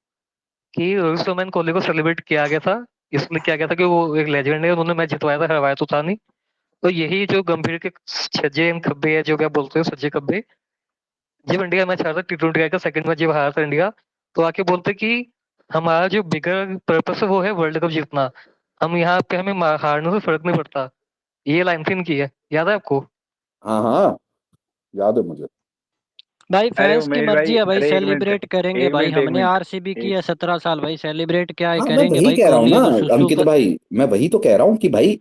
कि रोहित शर्मा ने कोहली को सेलिब्रेट किया गया था, इसलिए किया गया था कि वो एक लेजेंड है, उन्होंने मैच जितवाया था, हरवाया तो था नहीं। तो यही जो गंभीर के छज्जे खब्बे है, जो क्या बोलते हैं सज्जे खब्बे, जब इंडिया मैच हारा था T20 का सेकंड मैच जब हारा था इंडिया, तो आके बोलते कि हमारा जो बिगर पर्पस है वो है वर्ल्ड कप जीतना, हम यहाँ पे हमें हारने से फर्क नहीं पड़ता। ये लाइन थी इनकी है, याद है आपको? हाँ हाँ, याद है मुझे। भाई अरे फैंस की उमेश मर्जी भाई, है भाई, अरे एक मिनट, सेलिब्रेट करेंगे एक भाई, मिनट, एक हमने मिनट, आरसीबी की एक, है 17 साल भाई, सेलिब्रेट क्या है हाँ मैं करेंगे वही भाई, कह रहा हूँ कोहली ना अगर सुसु अंकित कर। भाई, मैं वही तो कह रहा हूँ कि भाई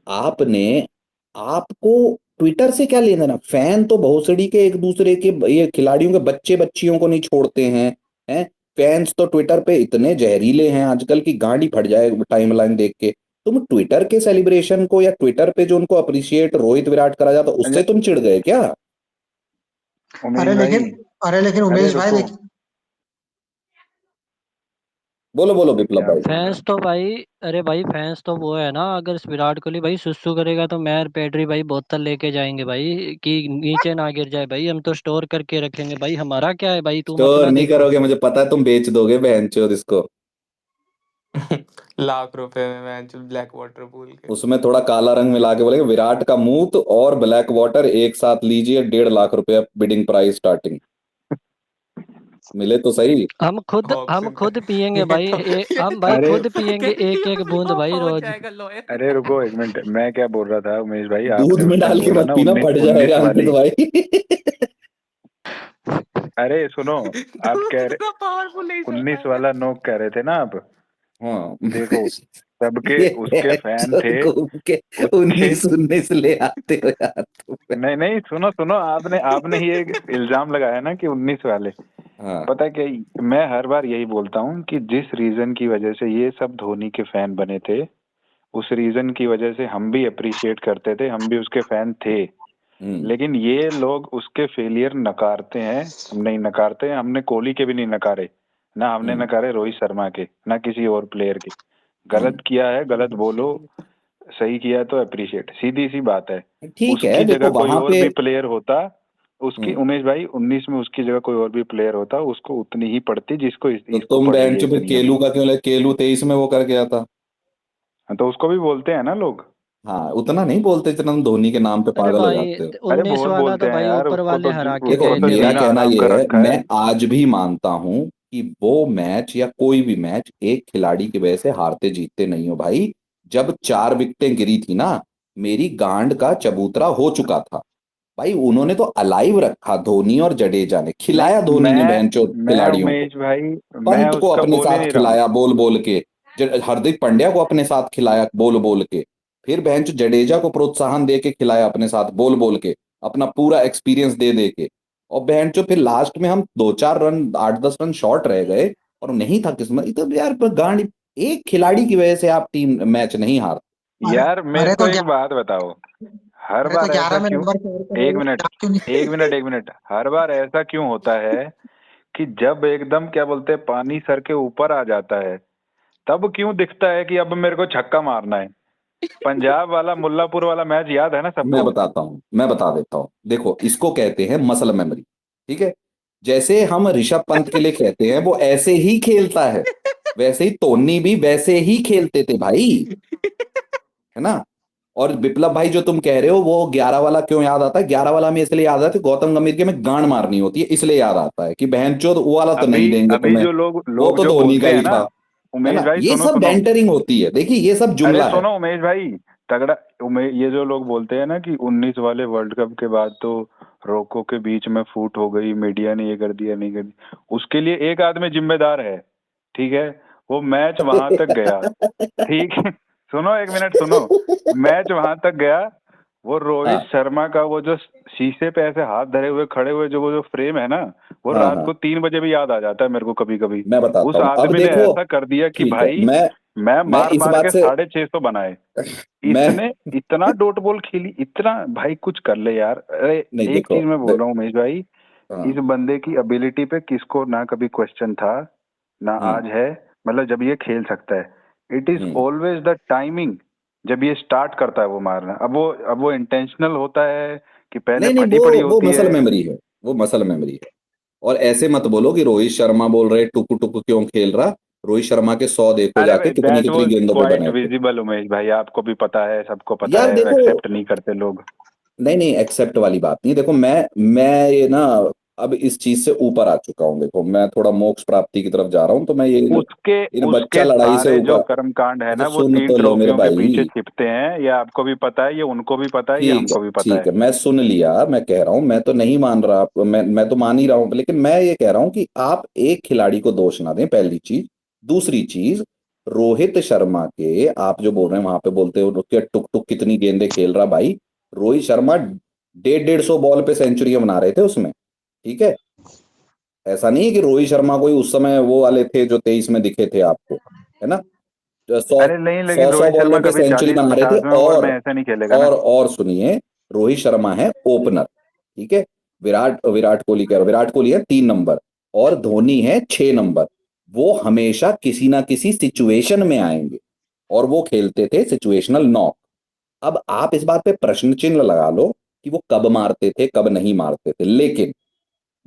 आपने, आपको ट्विटर से क्या लेना देना? फैन तो भोसड़ी के एक दूसरे के ये खिलाड़ियों के बच्चे बच्चियों को नहीं छोड़ते हैं। फैंस तो ट्विटर पे इतने जहरीले हैं आजकल की गांडी फट जाए टाइमलाइन देख के। तुम ट्विटर के सेलिब्रेशन को या ट्विटर पे जो उनको अप्रिशिएट रोहित विराट करा जाता उससे तुम चिढ़ गए क्या? अरे उमेश भाई, लेकिन अरे लेकिन अरे उमेश भाई रुको, लेकिन बोलो बोलो विप्लव क्या भाई। बोल रहा फैंस तो भाई, अरे भाई फैंस तो वो है ना, अगर विराट कोहली भाई सुसु करेगा तो मैं और पेड्री भाई बोतल लेके जाएंगे भाई, कि नीचे ना गिर जाए भाई, हम तो स्टोर करके रखेंगे भाई, हमारा क्या है भाई, तुम स्टोर अपना नहीं देखो। करोगे, मुझे पता है तुम बेच दोगे बहन चोद इसको। लाख रुपए में मैच ब्लैक वाटर पूल के। उसमें थोड़ा काला रंग मिला के बोलेंगे विराट का मूत और ब्लैक वाटर एक साथ लीजिए, 1.5 लाख रुपया बिडिंग प्राइस स्टार्टिंग। मिले तो सही। हम ऑक्शन खुद पियेंगे ये भाई, तो ये हम तो भाई अरे खुद पियेंगे एक एक बूंद वो भाई पहुंच रोज। जाएगा लॉयर। अरे रुको एक मिनट, मैं क्या बोल रहा था उमेश भाई, दूध आपने में उस टाइम डाल के बोला मत ना पीना, 19 फट 19 जाएगा अंकित वाली। भाई। अरे सुनो, आप दूध कह इतना रहे पावरफुल नहीं चलता 19 है यार। वाला नोक कह रहे थे ना आप। हाँ। देखो, सबके ये उसके फैन थे, घूम के उसके, 19 ले आते हो यार तुम। नहीं नहीं, सुनो सुनो, आपने आपने ही एक इल्जाम लगाया ना कि 19 वाले। हाँ। पता है क्या, मैं हर बार यही बोलता हूँ कि जिस रीजन की वजह से ये सब धोनी के फैन बने थे, उस रीजन की वजह से हम भी अप्रिशिएट करते थे, हम भी उसके फैन थे। हम्म। लेकिन ये लोग उसके फेलियर नकारते हैं, हम नहीं नकारते हैं, हमने कोहली के भी नहीं नकारे, ना हमने हम्म। नकारे रोहित शर्मा के, ना किसी और प्लेयर के। हम्म। गलत किया है गलत बोलो, सही किया तो अप्रिशिएट, सीधी सी बात है। ठीक है, उसकी देखो जगह कोई वहां और पे। भी प्लेयर होता, उसकी, हम्म। उमेश भाई 19 में उसकी जगह कोई और भी प्लेयर होता, उसको उतनी ही पड़ती जिसको तो इसको तुम पड़ रही बहन है चो इस फिर दुनिया में। केलू का क्यों ले? केलू 23 में वो कर गया था। तो उसको भी बोलते हैं ना लोग। हाँ, उतना नहीं बोलते जितना तुम धोनी के नाम पे अरे पागल हो भाई जाते हो। अरे 19 बहुत वाला बोलते तो हैं भाई यार, ऊपर वाले हरा के देखो, गए उसको तो थे मेरा भाई। जीना कहना हराम ये कर है, रखा है। मैं आज भी मानता हूं कि वो मैच या कोई भी मैच एक खिलाड़ी की वजह से हारते जीतते नहीं हो भाई। जब 4 विकेटें गिरी थी ना, मेरी गांड का चबूतरा हो चुका था भाई। उन्होंने तो अलाइव रखा, धोनी और जडेजा ने नहीं, खिलाया, धोनी ने बहनचोद मैं खिलाड़ियों को, उमेश भाई, मैं पंत को उसका अपने बोल ही साथ नहीं रहा हूँ। खिलाया बोल बोल के, हार्दिक पांड्या को अपने साथ खिलाया बोल बोल के, फिर बेंच जडेजा को प्रोत्साहन दे के खिलाया अपने साथ बोल बोल के, अपना पूरा एक्सपीरियंस दे दे के। और बेंच फिर लास्ट में हम 2-4 रन 8-10 रन शॉर्ट रह गए और नहीं था किस्मत। तो यार गांड, एक खिलाड़ी की वजह से आप टीम मैच नहीं हारते। अरे यार मेरे अरे को तो एक ग्यारह बात बताओ, हर अरे तो बार ऐसा 11 में क्यों, नंबर पे और कर एक रहे हो, मिनट, आप क्यों नहीं? एक मिनट, एक मिनट, हर बार ऐसा क्यों होता है कि जब एकदम क्या बोलते हैं पानी सर के ऊपर आ जाता है, तब क्यों दिखता है कि अब मेरे को छक्का मारना है। पंजाब वाला मुल्लापुर वाला मैच याद है ना मैं सबको। बताता हूँ, मैं बता देता हूँ। देखो, इसको कहते हैं मसल मेमोरी। ठीक है, जैसे हम ऋषभ पंत के लिए कहते हैं वो ऐसे ही खेलता है, वैसे ही धोनी भी वैसे ही खेलते थे भाई, है ना। और विप्लव भाई जो तुम कह रहे हो वो 11 वाला क्यों याद आता है, 11 वाला में इसलिए याद आता है, गौतम गंभीर के में गांड मारनी होती है इसलिए याद आता है कि बहन चोद वो वाला तो अभी नहीं देंगे अभी तुम्हें, जो लोग वो लोग तो जो धोनी का बोलते हैं ही ना, था, है उमेश ना। भाई ये सुनो सब सुनो, बैंटरिंग होती है, देखिए ये सब अरे जुमला है। सुनो उमेश भाई, तगड़ा, ये जो लोग बोलते हैं ना कि 19 वाले वर्ल्ड कप के बाद तो रोको के बीच में फूट हो गई, मीडिया ने ये कर दिया नहीं कर दिया, उसके लिए एक आदमी जिम्मेदार है। ठीक है, वो मैच वहां तक गया, ठीक है, सुनो एक मिनट सुनो, मैच वहां तक गया, वो रोहित हाँ शर्मा का वो जो शीशे पे ऐसे हाथ धरे हुए खड़े हुए जो वो जो फ्रेम है ना, वो हाँ रात हाँ, को 3 बजे भी याद आ जाता है मेरे को कभी कभी। मैं बताता उस हूँ अब आदमी ने देखो। ऐसा कर दिया कि ठीक है, भाई मैं मैं मार इस मार बात के से 650 बनाए। मैं इसने इतना डॉट बॉल खेली, इतना, भाई कुछ कर ले यार। अरे नहीं, एक देखो चीज मैं बोल रहा हूँ उमेश भाई, इस हाँ, बंदे की एबिलिटी पे किसको ना कभी क्वेश्चन था, ना हम्म आज है। मतलब जब ये खेल सकता है, it is hmm always the timing, जब ये स्टार्ट करता है वो मारना। अब वो इंटेंशनल होता है कि पहले नहीं नहीं, फटी पड़ी वो होती मसल है। मेमोरी है, वो मसल मेमोरी है। और ऐसे मत बोलो कि रोहित शर्मा बोल रहे टुकु टुकु क्यों खेल रहा। रोहित शर्मा के 100 देखो जाके अरे कितनी दैट कितनी वाज गेंदों पे क्वाइट बने थे। विजिबल उमेश भाई, आपको भी पता है, सबको पता यार है, देखो, एक्सेप्ट नहीं करते लोग। नहीं नहीं, एक्सेप्ट वाली बात नहीं। देखो मैं ये ना अब इस चीज से ऊपर आ चुका हूँ। देखो, मैं थोड़ा मोक्ष प्राप्ति की तरफ जा रहा हूँ, तो मैं ये उसके इन बच्चा उसके लड़ाई से सारे जो ऊपर। कर्मकांड है अच्छा ना, वो सुन 3 तो लो मेरे ट्रॉफियों के पीछे भाई। छिपते हैं। ये आपको भी पता है, ये उनको भी पता है, ये ठीक है, हमको भी पता ठीक है। है, मैं सुन लिया। मैं कह रहा हूं, मैं तो नहीं मान रहा, मैं तो मान ही रहा हूं, लेकिन मैं ये कह रहा हूं कि आप एक खिलाड़ी को दोष ना दें, पहली चीज। दूसरी चीज, रोहित शर्मा के आप जो बोल रहे हैं वहां पे बोलते हो कि टुक टुक कितनी गेंदें खेल रहा भाई। रोहित शर्मा 150 बॉल पे सेंचुरियां बना रहे थे उसमें। ठीक है, ऐसा नहीं है कि रोहित शर्मा कोई उस समय वो वाले थे जो 23 में दिखे थे आपको, है ना। सौ अरे नहीं, लेकिन सौ सौ रोहित बॉलों शर्मा पे कभी सेंचुरी बना रहे थे। 40-50वें ओवर में ऐसा नहीं खेलेगा ना। और सुनिए, रोहित शर्मा है ओपनर, ठीक है। विराट कोहली कह रहा, विराट कोहली है 3 नंबर और धोनी है 6 नंबर। वो हमेशा किसी ना किसी सिचुएशन में आएंगे और वो खेलते थे सिचुएशनल नॉक। अब आप इस बात पे प्रश्न चिन्ह लगा लो कि वो कब मारते थे कब नहीं मारते थे, लेकिन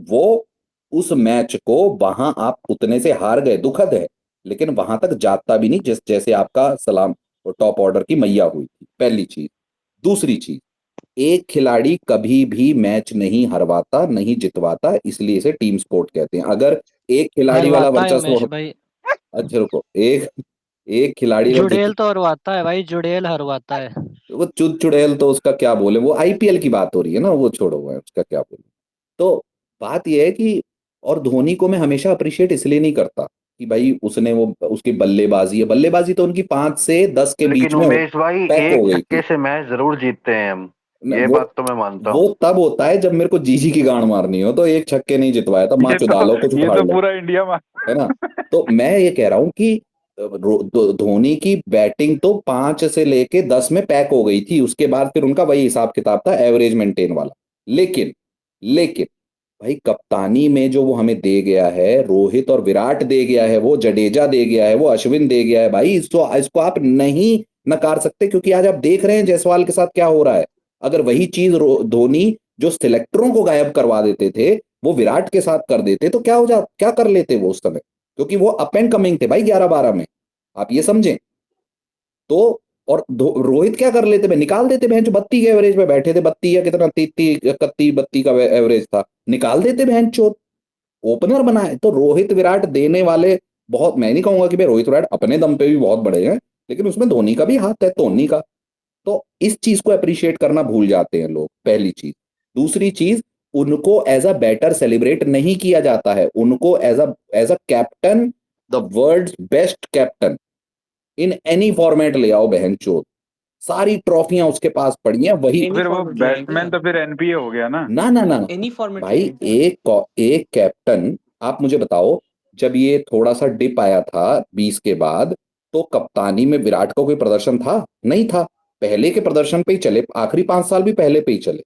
वो उस मैच को वहां आप उतने से हार गए, दुखद है, लेकिन वहां तक जाता भी नहीं जैसे आपका सलाम टॉप ऑर्डर की मैया हुई थी, पहली चीज। दूसरी चीज, एक खिलाड़ी कभी भी मैच नहीं हरवाता नहीं जितवाता, इसलिए इसे टीम स्पोर्ट कहते हैं। अगर एक खिलाड़ी वाला हरवाता है वर्चस्व उमेश भाई। अच्छा रुको, एक एक खिलाड़ी अगर जित, जुड़ेल तो हरवाता है भाई, जुड़ेल हरवाता है। वो चुद चुड़ैल तो उसका क्या बोले, वो आईपीएल की बात हो रही है ना, वो छोड़ो, हुआ है उसका क्या बोले। तो बात यह है कि, और धोनी को मैं हमेशा अप्रिशिएट इसलिए नहीं करता कि भाई उसने वो उसकी बल्लेबाजी है, बल्लेबाजी तो उनकी 5 से 10 के लेकिन बीच में उमेश भाई पैक हो एक गई छक्के थी। से मैच जरूर जीतते हैं हम, ये वो बात तो मैं मानता वो हूँ। तब होता है जब मेरे को जीजी की गांड मारनी हो, तो एक छक्के नहीं जितवाया था, माँ ये चुदा तो लो कुछ ये उखाड़ तो लो, पूरा इंडिया में। है ना। तो मैं ये कह रहा हूं कि धोनी की बैटिंग तो 5 से लेके 10 में पैक हो गई थी, उसके बाद फिर उनका वही हिसाब किताब था एवरेज मेंटेन वाला। लेकिन भाई कप्तानी में जो वो हमें दे गया है, रोहित और विराट दे गया है, वो जडेजा दे गया है, वो अश्विन दे गया है भाई, इसको आप नहीं नकार सकते, क्योंकि आज आप देख रहे हैं जायसवाल के साथ क्या हो रहा है। अगर वही चीज धोनी जो सिलेक्टरों को गायब करवा देते थे वो विराट के साथ कर देते तो क्या कर लेते वो उस समय, क्योंकि वो अप एंड कमिंग थे भाई 11-12 में, आप ये समझें। तो और रोहित क्या कर लेते, निकाल देते बहन, जो 32 के एवरेज पे बैठे थे, 32 या कितना 33 31 32 का एवरेज था, निकाल देते बहन चोद, ओपनर बनाए। तो रोहित विराट देने वाले बहुत, मैं नहीं कहूंगा कि भाई रोहित विराट अपने दम पे भी बहुत बड़े हैं, लेकिन उसमें धोनी का भी हाथ है, धोनी का। तो इस चीज को अप्रिशिएट करना भूल जाते हैं लोग, पहली चीज। दूसरी चीज, उनको एज अ बैटर सेलिब्रेट नहीं किया जाता है, उनको as a captain, the world's best captain in any format ले आओ बहन चोद, सारी ट्रॉफियां उसके पास पड़ी हैं, वही एनी फिर वो फॉर्मेट ले आएंगे बैट्समैन तो फिर एनपीए हो गया ना। ना ना ना ना। एनी फॉर्मेट ले भाई आएंगे एक कैप्टन, आप मुझे बताओ, जब ये थोड़ा सा डिप आया था 20 के बाद, तो कप्तानी में विराट का कोई प्रदर्शन था? नहीं था। पहले के प्रदर्शन पे ही चले, आखिरी 5 साल भी पहले पे ही चले।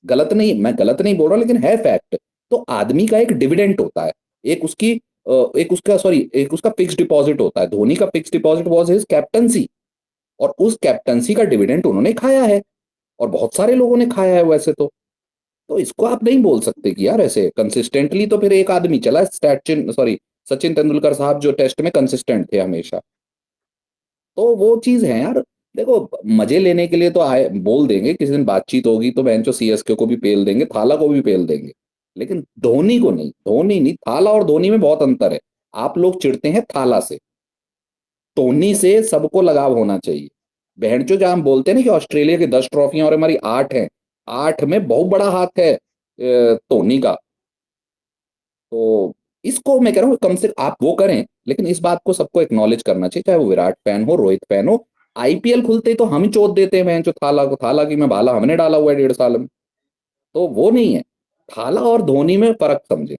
गलत नहीं, मैं गलत नहीं बोल रहा, लेकिन है फैक्ट। तो आदमी का एक डिविडेंड होता है, एक उसकी एक उसका फिक्स डिपॉजिट होता है। धोनी का fix deposit was his captaincy, और उस कैप्टनसी का डिविडेंड उन्होंने खाया है, और बहुत सारे लोगों ने खाया है वैसे तो इसको आप नहीं बोल सकते कि यार ऐसे कंसिस्टेंटली। तो फिर एक आदमी चला, सचिन तेंदुलकर साहब, जो टेस्ट में कंसिस्टेंट थे हमेशा। तो वो चीज है यार। देखो, मजे लेने के लिए तो आए, बोल देंगे किसी दिन बातचीत होगी तो बेंचो सीएसके को भी पेल देंगे, थाला को भी पेल देंगे, लेकिन धोनी को नहीं। धोनी नहीं, थाला और धोनी में बहुत अंतर है। आप लोग चिढ़ते हैं थाला से, धोनी से सबको लगाव होना चाहिए। बहनचो, जहां हम बोलते हैं ना कि ऑस्ट्रेलिया की 10 ट्रॉफियां और हमारी 8 हैं, 8 में बहुत बड़ा हाथ है धोनी का। तो इसको मैं कह रहा हूँ, कम से आप वो करें, लेकिन इस बात को सबको एक्नॉलेज करना चाहिए, चाहे वो विराट फैन हो, रोहित फैन हो। आईपीएल खुलते ही तो हम ही चोट देते हैं जो थाला को, थाला की मैं भाला हमने डाला हुआ है 1.5 साल में। तो वो नहीं है। थाला और धोनी में फर्क समझे,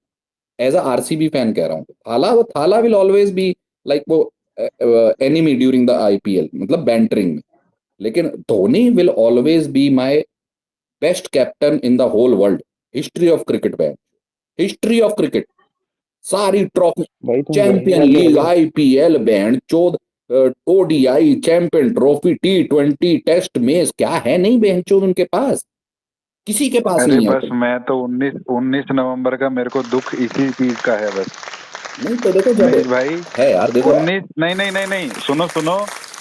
एज अ आरसीबी फैन कह रहा हूँ। Thala will always be like वो एनिमी ड्यूरिंग द आईपीएल, मतलब बैंटरिंग में। लेकिन Dhoni will always be my best captain in the whole world, history of cricket बैन, हिस्ट्री ऑफ क्रिकेट। सारी ट्रॉफी, भाई तुम वही चैंपियन वाले लीग, हो। आईपीएल, बैंड चोद, ODI, champion trophy, T20, test match, क्या है नहीं बहन चोद उनके पास? किसी के पास अरे नहीं है। बस मैं तो 19 नवंबर का मेरे को दुख इसी चीज का है बस। नहीं तो देखो, जब उमेश भाई, है यार, देखो 19 नहीं नहीं नहीं नहीं, सुनो सुनो,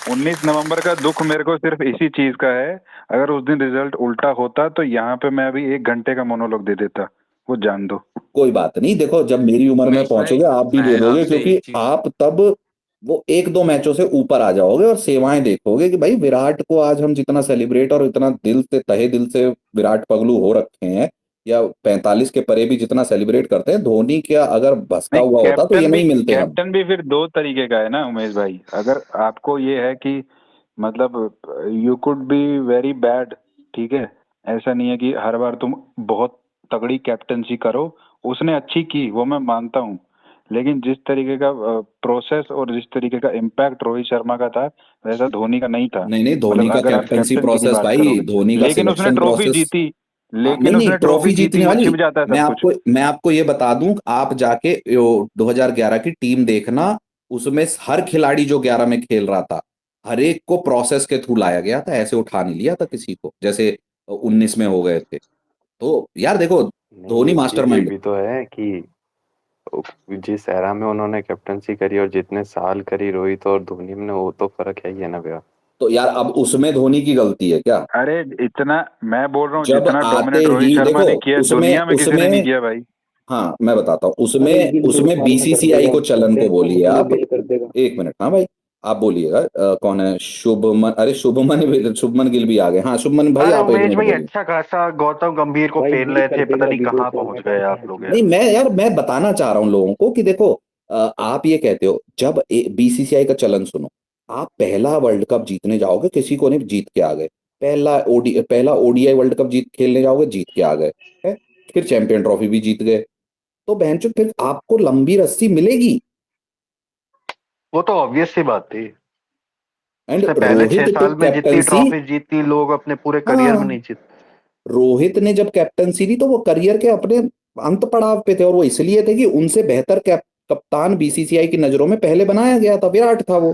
19 नवंबर का दुख मेरे को सिर्फ इसी चीज का है। अगर उस दिन रिजल्ट उल्टा होता तो यहाँ पे मैं अभी 1 घंटे का मोनोलॉग दे देता, वो जान दो। कोई बात नहीं। देखो, जब मेरी उम्र में उमेश भाई पहुंचोगे आप भी दे मैं दोगे, आपसे क्योंकि एक चीज आप तब वो 1-2 मैचों से ऊपर आ जाओगे और सेवाएं देखोगे कि भाई विराट को आज हम जितना सेलिब्रेट और इतना दिल से, तहे दिल से विराट पगलू हो रखे हैं, या 45 के परे भी जितना सेलिब्रेट करते हैं, धोनी क्या अगर भसका नहीं, हुआ होता तो ये नहीं मिलते हम। कैप्टन भी फिर 2 तरीके का है ना उमेश भाई। अगर आपको ये है कि मतलब you could be very bad, ठीक है, ऐसा नहीं है कि हर बार तुम बहुत तगड़ी कैप्टनसी करो। उसने अच्छी की, वो मैं मानता हूँ, लेकिन जिस तरीके का प्रोसेस और जिस तरीके का इम्पैक्ट रोहित शर्मा का था, वैसा धोनी का नहीं था। नहीं नहीं, धोनी मतलब का अगर आप कैप्टनसी कैप्टन की प्रोसेस बात भाई, करोगे, धोनी का लेकिन उसने सिलेक्शन ट्रॉफी प्रोसेस। जीती, हाँ, नहीं लेकिन नहीं, उसने ट्रॉफी ट्रॉफी जीती, जीतने वो वाली। छिप जाता है सब कुछ। मैं आपको ये बता दूं, आप जाके 2011 की टीम देखना, उसमें हर खिलाड़ी जो 11 में खेल रहा था, हर एक को प्रोसेस के थ्रू लाया गया था, ऐसे उठा नहीं लिया था किसी को, जैसे 19 में हो गए थे। तो यार देखो, नहीं, धोनी एक चीज ये मास्टरमाइंड। भी तो है कि जिस एरा में उन्होंने कैप्टनसी करी और जितने साल करी रोहित और धोनी में, वो तो फर्क है ही है ना भैया। तो यार अब उसमें धोनी की गलती है क्या? अरे इतना, मैं बोल रहा हूँ जब जितना आते डोमिनेट रोहित ही शर्मा देखो, ने किया उसमें दुनिया में किसी ने नहीं उसमें किया भाई। हाँ मैं बताता हूँ, अरे उसमें गिल 2 उसमें साल में कर बीसीसीआई देगा, को चलन को बोलिए 2 आप। में कर देगा। 1 मिनट, हाँ भाई, आप बोलिएगा। कौन है? शुभमन, अरे शुभमन गिल भी आ गए। हाँ शुभमन भाई, अरे आप 1 उमेश मिनट भाई, बोलिए। अच्छा खासा गौतम गंभीर को भाई पेल गिल रहे कर थे, पता देगा नहीं अभी 2 कहाँ साल में, पहुंच गए टेंशन आप मत लोग लो। नहीं, यार। मैं बताना चाह रहा हूँ लोगों को कि देखो, आप ये कहते हो, जब बीसीसीआई का चलन सुनो, आप पहला वर्ल्ड कप जीतने जाओगे, किसी को नहीं, जीत के आ गए। पहला ओडीआई वर्ल्ड कप जीत खेलने जाओगे, जीत के आ गए है। फिर चैंपियन ट्रॉफी भी जीत गए, तो बहनचोद फिर आपको लंबी रस्सी मिलेगी। वो तो ऑब्वियस सी बात थी। एंड उससे पहले रोहित 6 साल टुक में जितनी कैप्टनसी। ट्रॉफी जीती, लोग अपने पूरे करियर में हाँ, नहीं जीते। रोहित ने जब कैप्टनसी ली तो वो करियर के अपने अंत पड़ाव पे थे, और वो इसलिए थे कि उनसे बेहतर कप्तान बीसीसीआई की नजरों में पहले बनाया गया था, विराट था वो।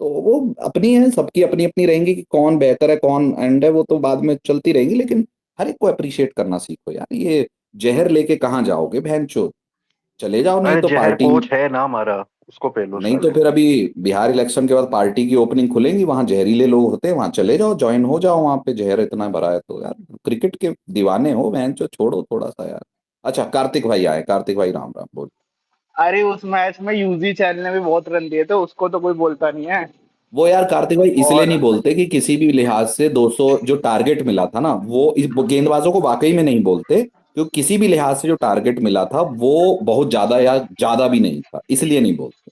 तो वो अपनी है, सबकी अपनी अपनी रहेंगी कि कौन बेहतर है कौन एंड है, वो तो बाद में चलती रहेंगी, लेकिन हर एक को अप्रिशिएट करना सीखो यार। ये जहर लेके कहाँ जाओगे बहन चोद? चले जाओ नहीं अरे तो जहर पार्टी। कोच है ना हमारा। उसको पेलो नहीं तो साले। फिर अभी बिहार इलेक्शन के बाद पार्टी की ओपनिंग खुलेंगी, वहां जहरीले लोग होते हैं, वहां चले जाओ, ज्वाइन हो जाओ, वहां पे जहर इतना भरा है तो यार, क्रिकेट के दीवाने हो बहन चो, छोड़ो थोड़ा सा यार। अच्छा कार्तिक भाई आए, कार्तिक भाई राम राम बोल। अरे उस मैच में यूजी चैनल ने भी बहुत रन दिए थे, उसको तो कोई बोलता नहीं है। वो यार कार्तिक भाई इसलिए और नहीं बोलते कि किसी भी लिहाज से 200 जो टारगेट मिला था ना, वो गेंदबाजों को वाकई में नहीं बोलते, क्योंकि किसी भी लिहाज से जो टारगेट मिला था वो बहुत ज्यादा या ज्यादा भी नहीं था, इसलिए नहीं बोलते।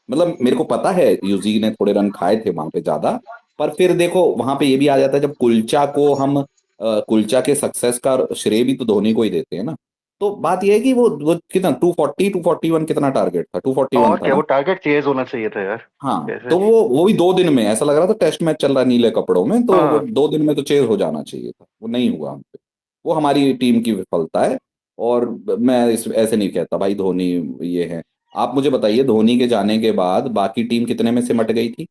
मतलब मेरे को पता है यूजी ने थोड़े रन खाए थे वहां पे ज्यादा, पर फिर देखो वहां पे ये भी आ जाता है, जब कुलचा को हम कुलचा के सक्सेस का श्रेय भी तो धोनी को ही देते हैं ना। तो बात ये है कि वो कितना 240 241 कितना टारगेट था, 241 और था क्या, ना। वो टारगेट चेज होना चाहिए था यार। हाँ कैसे? तो वो भी 2 दिन में ऐसा लग रहा था टेस्ट मैच चल रहा है नीले कपड़ों में, तो वो हाँ 2 दिन में तो चेज हो जाना चाहिए था, वो नहीं हुआ हमसे। वो हमारी टीम की विफलता है। और मैं ऐसे नहीं कहता भाई धोनी ये है। आप मुझे बताइए धोनी के जाने के बाद बाकी टीम कितने में सिमट गई थी?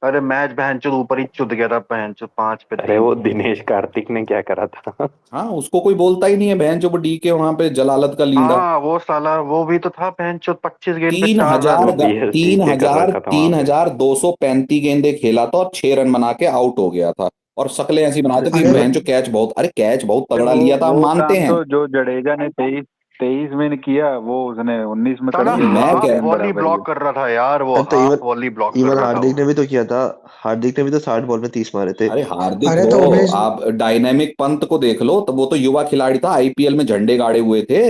अरे मैच बहनचोद ऊपर ही चुद गया था, बहनचोद 5 पे अरे 3। वो दिनेश कार्तिक ने क्या करा था। हाँ उसको कोई बोलता ही नहीं है बहन, जो वो डी के वहां पे जलालत का लीडा। हाँ वो साला वो भी तो था बहनचोद, 25 गेंद पे तीन 4 हजार रन। वो BSG तीन के कर हजार रखा था वहां तीन पे। हजार 235 गेंदे खेला था और 6 रन बना के आउट हो गया था। और शक्लें ऐसी बनाते कि अरे बहन जो कैच बहुत, अरे कैच बहुत अरे तगड़ा वो लिया था, हम वो मानते काम हैं। तो जो जडेजा ने 23 में किया, वो उसने 19 में कर साला नहीं दिया, वो मैं तो हाफ कह सेम वॉली बराबरी है। ब्लॉक कर रहा था यार, वो अरे तो हाफ इवन वॉली ब्लॉक कर इवन रहा था हार्दिक वो। ने भी तो किया था। हार्दिक ने भी तो 60 बॉल में 30 मारे थे। अरे हार्दिक अरे हो, तो उमेश आप डायनेमिक पंत को देख लो, तो वो तो युवा खिलाड़ी था, आईपीएल में झंडे गाड़े हुए थे।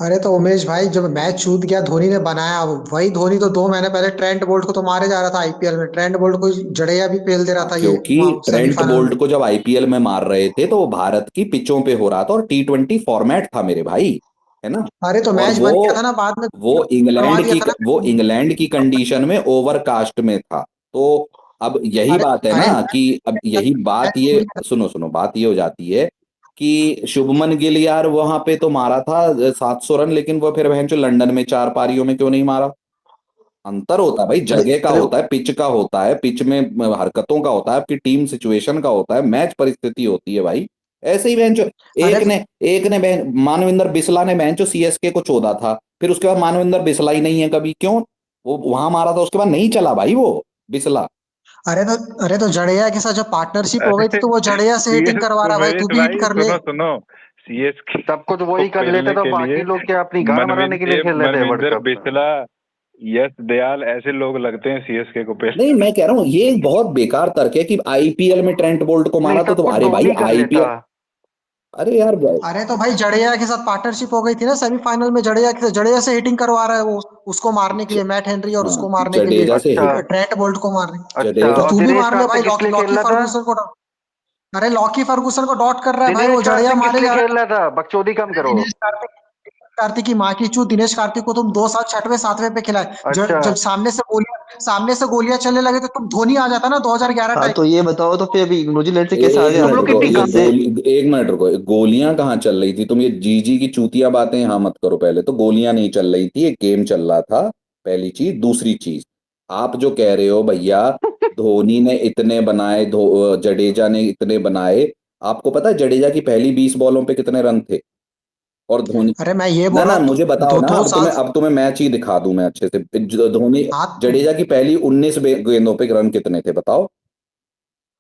अरे तो उमेश भाई, जब मैच छूट गया धोनी ने बनाया, वही धोनी तो 2 महीने पहले ट्रेंट बोल्ट को तो मारे जा रहा था आईपीएल में। ट्रेंट बोल्ट को जडेजा भी पेल दे रहा हाँ, था ये क्योंकि वहां ट्रेंट सेमीफाइनल में। बोल्ट को जब आईपीएल में मार रहे थे तो वो भारत की पिचों पे हो रहा था और T20 फॉर्मेट था मेरे भाई, है ना। अरे तो और मैच वो बन गया था ना बाद में, वो करवा इंग्लैंड दिया की था वो ना। इंग्लैंड की कंडीशन में ओवरकास्ट में था। तो अब यही अरे बात है अरे ना कि अब यही बात, ये सुनो सुनो, बात ये हो जाती है कि शुभमन गिल यार वहां पे तो मारा था 700 रन, लेकिन वो फिर बहन जो लंदन में 4 पारियों में क्यों नहीं मारा? अंतर होता है भाई, अरे जगह का अरे होता है, पिच का होता है, पिच में हरकतों का होता है, आपकी टीम सिचुएशन का होता है, मैच परिस्थिति होती है भाई। ऐसे ही बहन जो अरे एक ने मानविंदर बिस्ला ने बहन जो सीएसके को चोदा था, फिर उसके बाद मानविंदर बिस्ला ही नहीं है कभी, क्यों? वो वहां मारा था, उसके बाद नहीं चला भाई वो बिस्ला। अरे तो जडेजा के साथ जब पार्टनरशिप हो गई थी अरे तो वो जडेजा से हिटिंग सीएस करवा रहा है, भाई उमेश तू भी हिट भाई, कर ले। सुनो सुनो, सीएसके सब कुछ को वही कर लेते पेलने तो के बाकी लिए लोग क्या अपनी गाड़ मराने के लिए खेल रहे थे वर्ल्ड मनविंदर कप। बिस्ला, यश दयाल, ऐसे लोग लगते हैं सीएसके को पेल। नहीं मैं कह रहा हूँ ये एक बहुत बेकार तर्क है कि आईपीएल में ट्रेंट बोल्ट को नहीं मारा सब तो कुछ अरे भाई धोनी कर लेता। आईपीएल, अरे यार अरे तो भाई जडेजा के साथ पार्टनरशिप हो गई थी ना सेमीफाइनल में, जडेजा से हिटिंग करवा रहा है वो, उसको मारने के लिए, मैट हेनरी और हाँ उसको मारने के लिए, जडेजा से अच्छा ट्रेंट बोल्ट को मारने। अच्छा, तो जडेजा और तू भी दिनेश मार ले भाई, कार्तिक किस लिए खेल लॉकी रहा था? फर्गूसन को अरे लॉकी फर्गूसन को डॉट कर रहा है भाई, दिनेश वो जडेजा कार्तिक किस मारे लिए जा रहा खेल रहा था? बकचोदी कम है। करो। कार्तिक की माँ की चूत, दिनेश कार्तिक को तुम 2 साल 6वें 7वें पे खिलाए, अच्छा जब सामने से गोलियां चलने लगे तो तुम धोनी आ जाता ना 2011 हाँ टाइम। तो ये बताओ तो फिर अभी न्यूजीलैंड से कैसे एक आगे आ मिनट गए तुम लोग थे रुको, कितनी फिर ये से। एक मिनट रुको, गोलियां कहाँ चल रही थी? तुम ये जीजी की चूतिया बातें यहाँ मत करो, पहले तो गोलियां नहीं चल रही थी, एक गेम चल रहा था, पहली चीज। दूसरी चीज, आप जो कह रहे हो भैया धोनी ने इतने बनाए, जडेजा ने इतने बनाए, आपको पता है जडेजा की पहली 20 बॉलों पे कितने रन थे? और धोनी, अरे मैं ये ना बोल रहा ना हूँ, मुझे बताओ ना, दो साल अब तुम्हें मैच ही दिखा दूं मैं अच्छे से, धोनी हाथ। जडेजा की पहली 19 गेंदों पे रन कितने थे बताओ?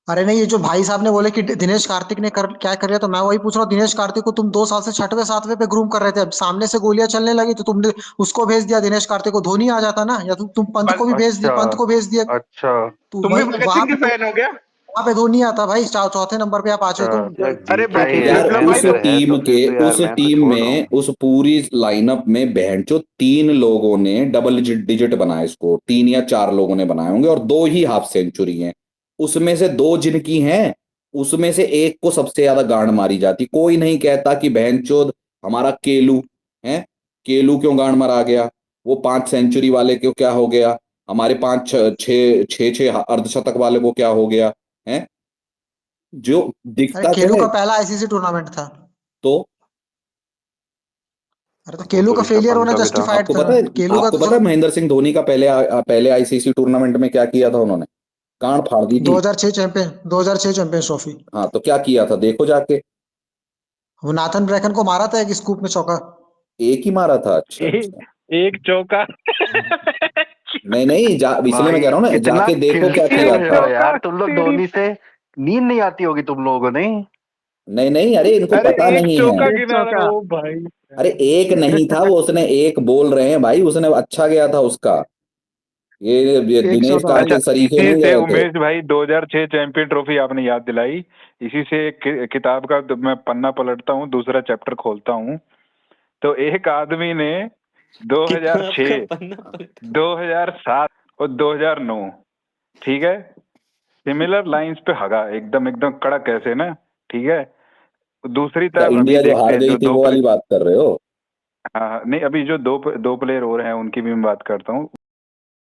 अरे नहीं, ये जो भाई साहब ने बोले कि दिनेश कार्तिक ने क्या कर रहा, तो मैं वही पूछ रहा हूँ, दिनेश कार्तिक को तुम 2 साल से 6वें 7वें पे ग्रूम कर रहे थे, अब सामने से गोलियां चलने लगी तो तुमने उसको भेज दिया दिनेश कार्तिक को, धोनी आ जाता ना, या तुम पंत को भी भेज दिया, अच्छा पंत को भेज दिया, अच्छा तो तुम भी वही भगत वहां सिंह के पे फैन हो गया? वहां पे धोनी आता भाई, चौथे नंबर पे आप आते अच्छा। तो। यार अरे जीके के लिए यार विप्लव भाई फैन उस तो अगर है टीम तो के फिर तो यार उस मैं तो टीम छोड़ रहा में हूँ। उस पूरी लाइनअप में बहनचो 3 लोगों ने डबल डिजिट बनाए स्कोर, 3 या 4 लोगों ने बनाए होंगे, और 2 ही हाफ सेंचुरी हैं। उसमें से 2 जिनकी हैं, उसमें से एक को सबसे ज्यादा गांड मारी जाती। कोई नहीं कहता कि बहनचोद हमारा केलू है, केलू क्यों गांड मारा गया, वो 5 सेंचुरी वाले क्यों क्या हो गया, हमारे 5 6 अर्धशतक वाले को क्या हो गया है? जो अरे दिखता केलू क्या है? का पहला आईसीसी टूर्नामेंट था। तो अरे तो वो केलू तो का ऋषभ फेलियर पंत होना का भी था। जस्टिफाइड था, केलू का आपको तो पता है चलो। महेंद्र सिंह धोनी का पहले आईसीसी टूर्नामेंट में क्या किया था उन्होंने? कान फाड़ दी थी। 2006 चैंपियंस ट्रॉफी, हाँ तो क्या किया था देखो जाके। वो नाथन ब्रैकन को मारा था एक स्कूप में चौका। एक ही मारा था, अच्छा एक अच्छा। एक चौका नहीं नहीं इसलिए मैं कह रहा हूँ ना, कितना जाके देखो क्या खिलते किया हो था। यार तुम लोग। धोनी से नींद नहीं आती होगी तुम लोगों को, नहीं? नहीं नहीं, अरे इनको अरे पता एक नहीं चौका है। गिना रहा ओ भाई। अरे एक नहीं था वो, उसने एक बोल रहे हैं भाई, उसने अच्छा गया था उसका। ये दिनेश कार्तिक सरीखे इसी नहीं से गए थे। उमेश भाई 2006 चैंपियन ट्रॉफी आपने याद दिलाई। इसी से एक किताब का मैं पन्ना पलटता हूँ, दूसरा चैप्टर खोलता हूँ, तो एक आदमी ने 2006, 2007 और 2009, ठीक है, सिमिलर लाइंस पे हगा एकदम एकदम कड़क ऐसे ना, ठीक है। दूसरी क्या तरफ अभी इंडिया जो देखते हार हैं गई जो थी दो वो वाली बात कर रहे हो? हाँ नहीं, अभी जो दो प्लेयर और हैं उनकी भी मैं बात करता हूँ।